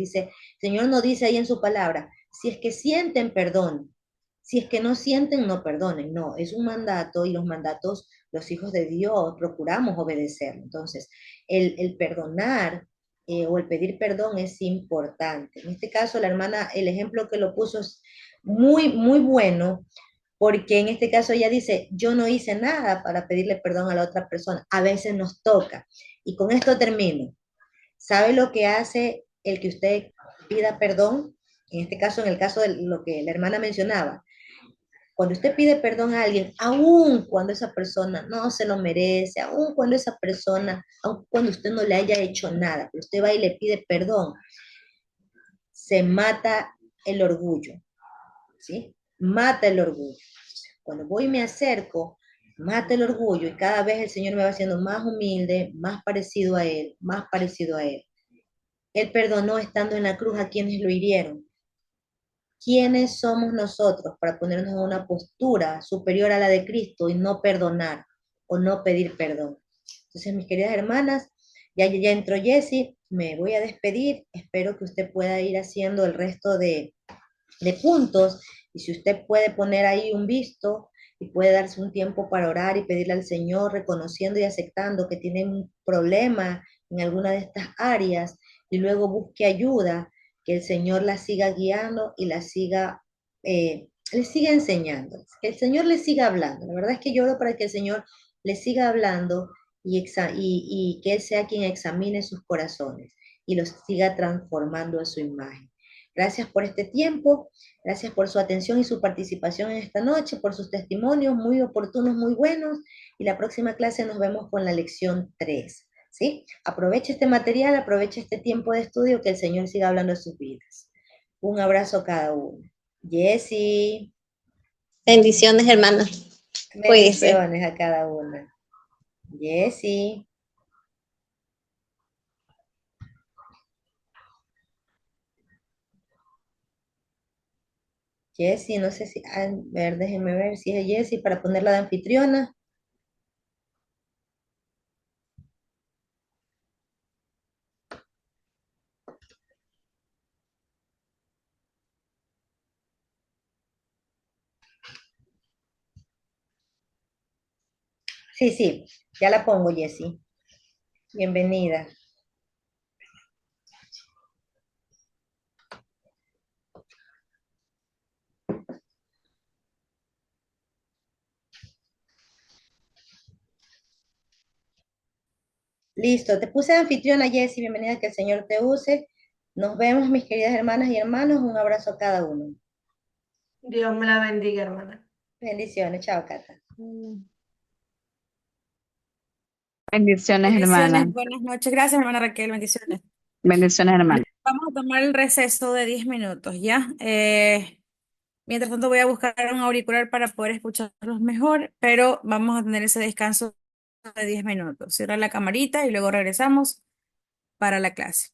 no dice ahí en su palabra, si es que sienten, perdón. Si es que no sienten, no perdonen. No, es un mandato y los mandatos, los hijos de Dios, procuramos obedecerlo. Entonces, el perdonar o el pedir perdón es importante. En este caso, la hermana, el ejemplo que lo puso es muy, muy bueno, porque en este caso ella dice, yo no hice nada para pedirle perdón a la otra persona. A veces nos toca. Y con esto termino. ¿Sabe lo que hace el que usted pida perdón? En este caso, en el caso de lo que la hermana mencionaba, cuando usted pide perdón a alguien, aun cuando esa persona no se lo merece, aun cuando esa persona, aun cuando usted no le haya hecho nada, pero usted va y le pide perdón, se mata el orgullo, ¿sí? Mata el orgullo. Cuando voy y me acerco, mata el orgullo y cada vez el Señor me va haciendo más humilde, más parecido a Él, más parecido a Él. Él perdonó estando en la cruz a quienes lo hirieron. ¿Quiénes somos nosotros para ponernos en una postura superior a la de Cristo y no perdonar o no pedir perdón? Entonces, mis queridas hermanas, ya entró Jessie, me voy a despedir. Espero que usted pueda ir haciendo el resto de puntos, y si usted puede poner ahí un visto y puede darse un tiempo para orar y pedirle al Señor, reconociendo y aceptando que tiene un problema en alguna de estas áreas, y luego busque ayuda, que el Señor la siga guiando y le siga enseñando, que el Señor le siga hablando. La verdad es que yo oro para que el Señor le siga hablando y que Él sea quien examine sus corazones y los siga transformando en su imagen. Gracias por este tiempo, gracias por su atención y su participación en esta noche, por sus testimonios muy oportunos, muy buenos, y la próxima clase nos vemos con la lección 3. ¿Sí? Aproveche este material, aproveche este tiempo de estudio, que el Señor siga hablando de sus vidas. Un abrazo a cada uno. Jessie. Bendiciones, hermana. Cuídese. Bendiciones a cada una. Jessie. Jessie, no sé si, a ver, déjenme ver si es Jessie para ponerla de anfitriona. Sí, sí, ya la pongo, Jessie. Bienvenida. Listo, te puse de anfitriona, Jessie, bienvenida, que el Señor te use. Nos vemos, mis queridas hermanas y hermanos, un abrazo a cada uno. Dios me la bendiga, hermana. Bendiciones, chao, Cata. Bendiciones, hermana. Bendiciones, buenas noches. Gracias, hermana Raquel, bendiciones. Bendiciones, hermana. Vamos a tomar el receso de 10 minutos, ¿ya? Mientras tanto voy a buscar un auricular para poder escucharlos mejor, pero vamos a tener ese descanso de 10 minutos. Cierra la camarita y luego regresamos para la clase.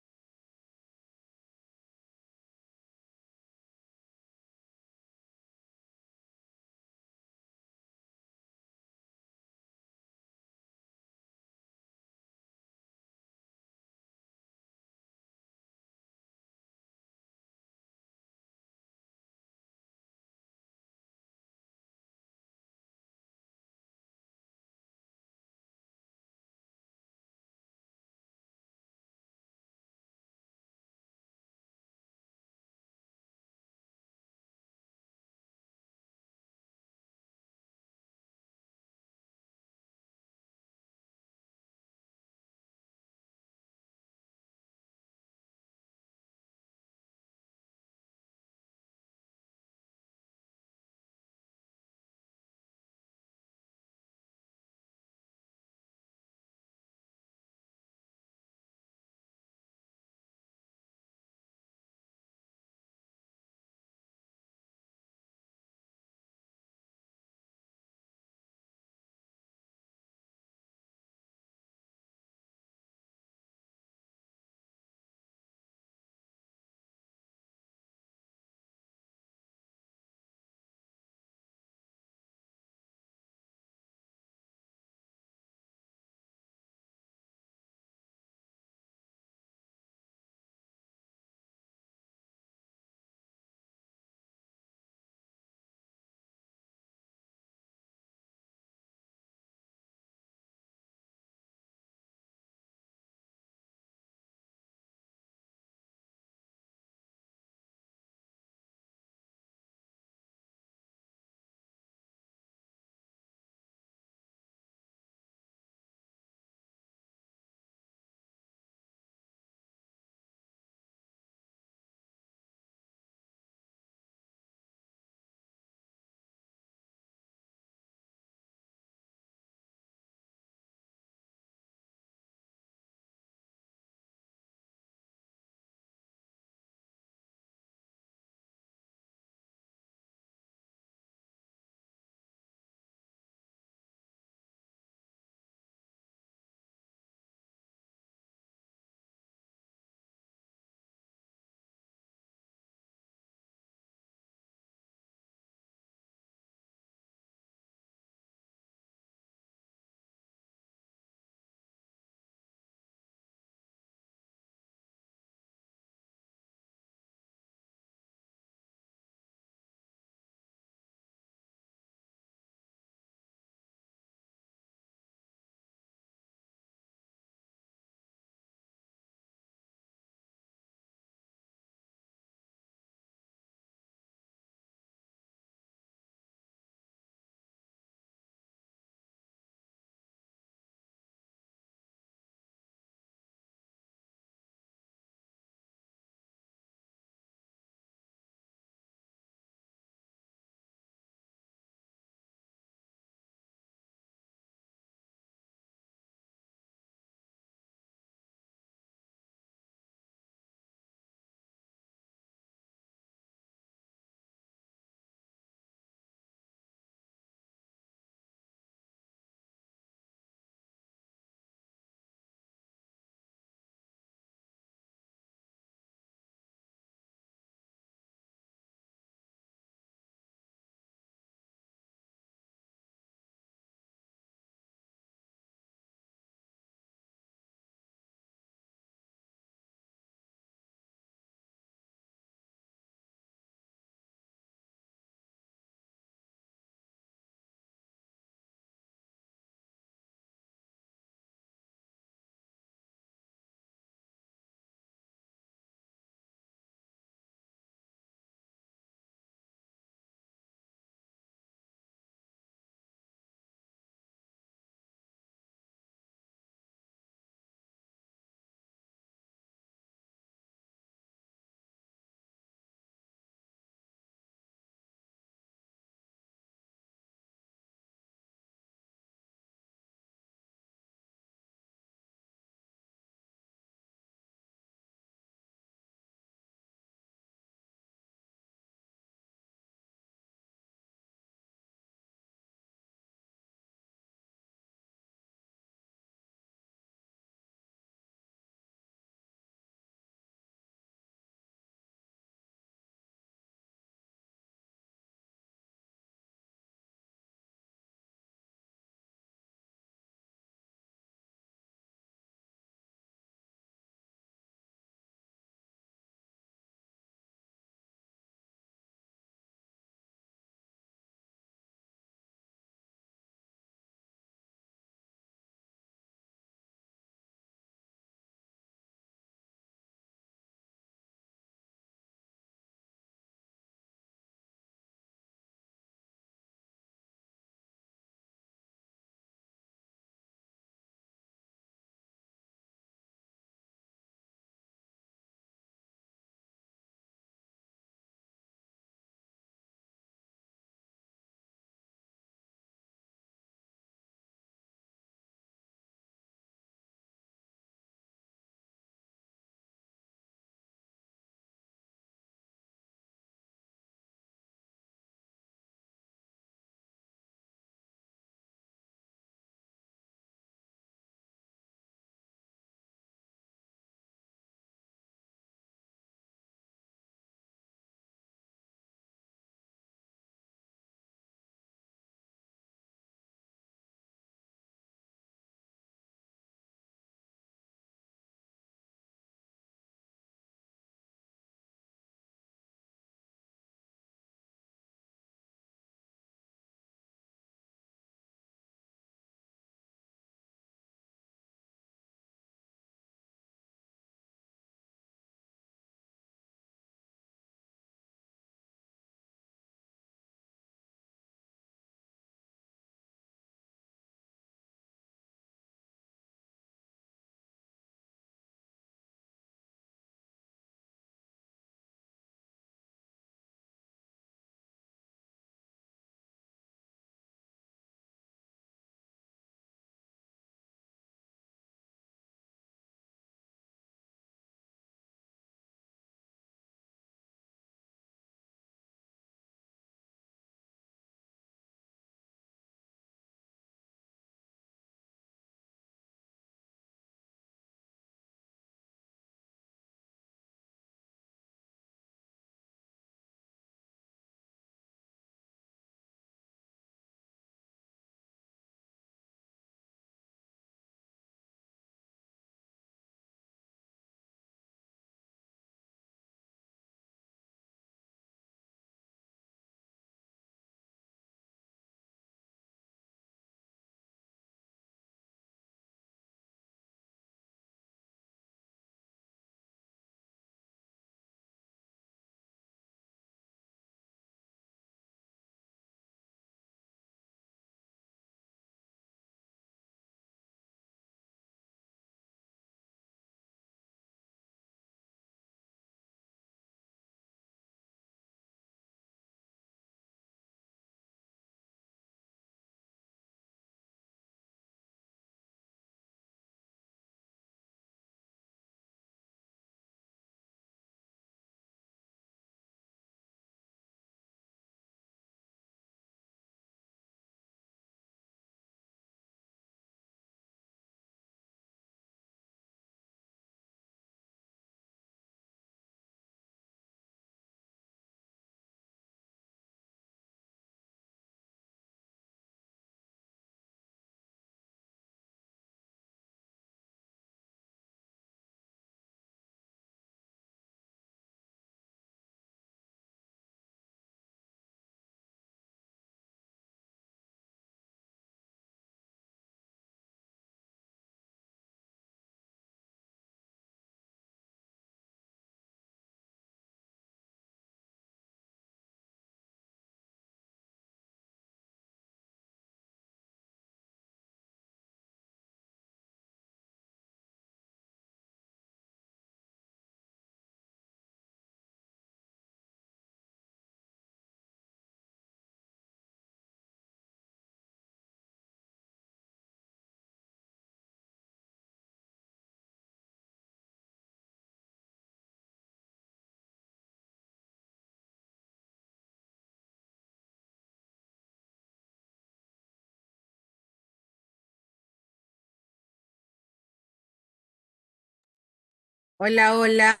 Hola, hola.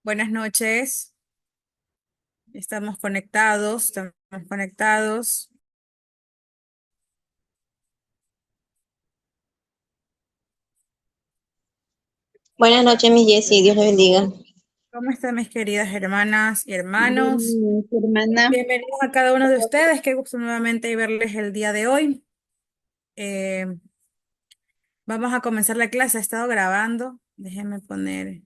Buenas noches. Estamos conectados, estamos conectados. Buenas noches, mi Jessy, Dios le bendiga. ¿Cómo están mis queridas hermanas y hermanos? Hermana. Bienvenidos a cada uno de ustedes. Qué gusto nuevamente verles el día de hoy. Vamos a comenzar la clase. He estado grabando. Déjenme poner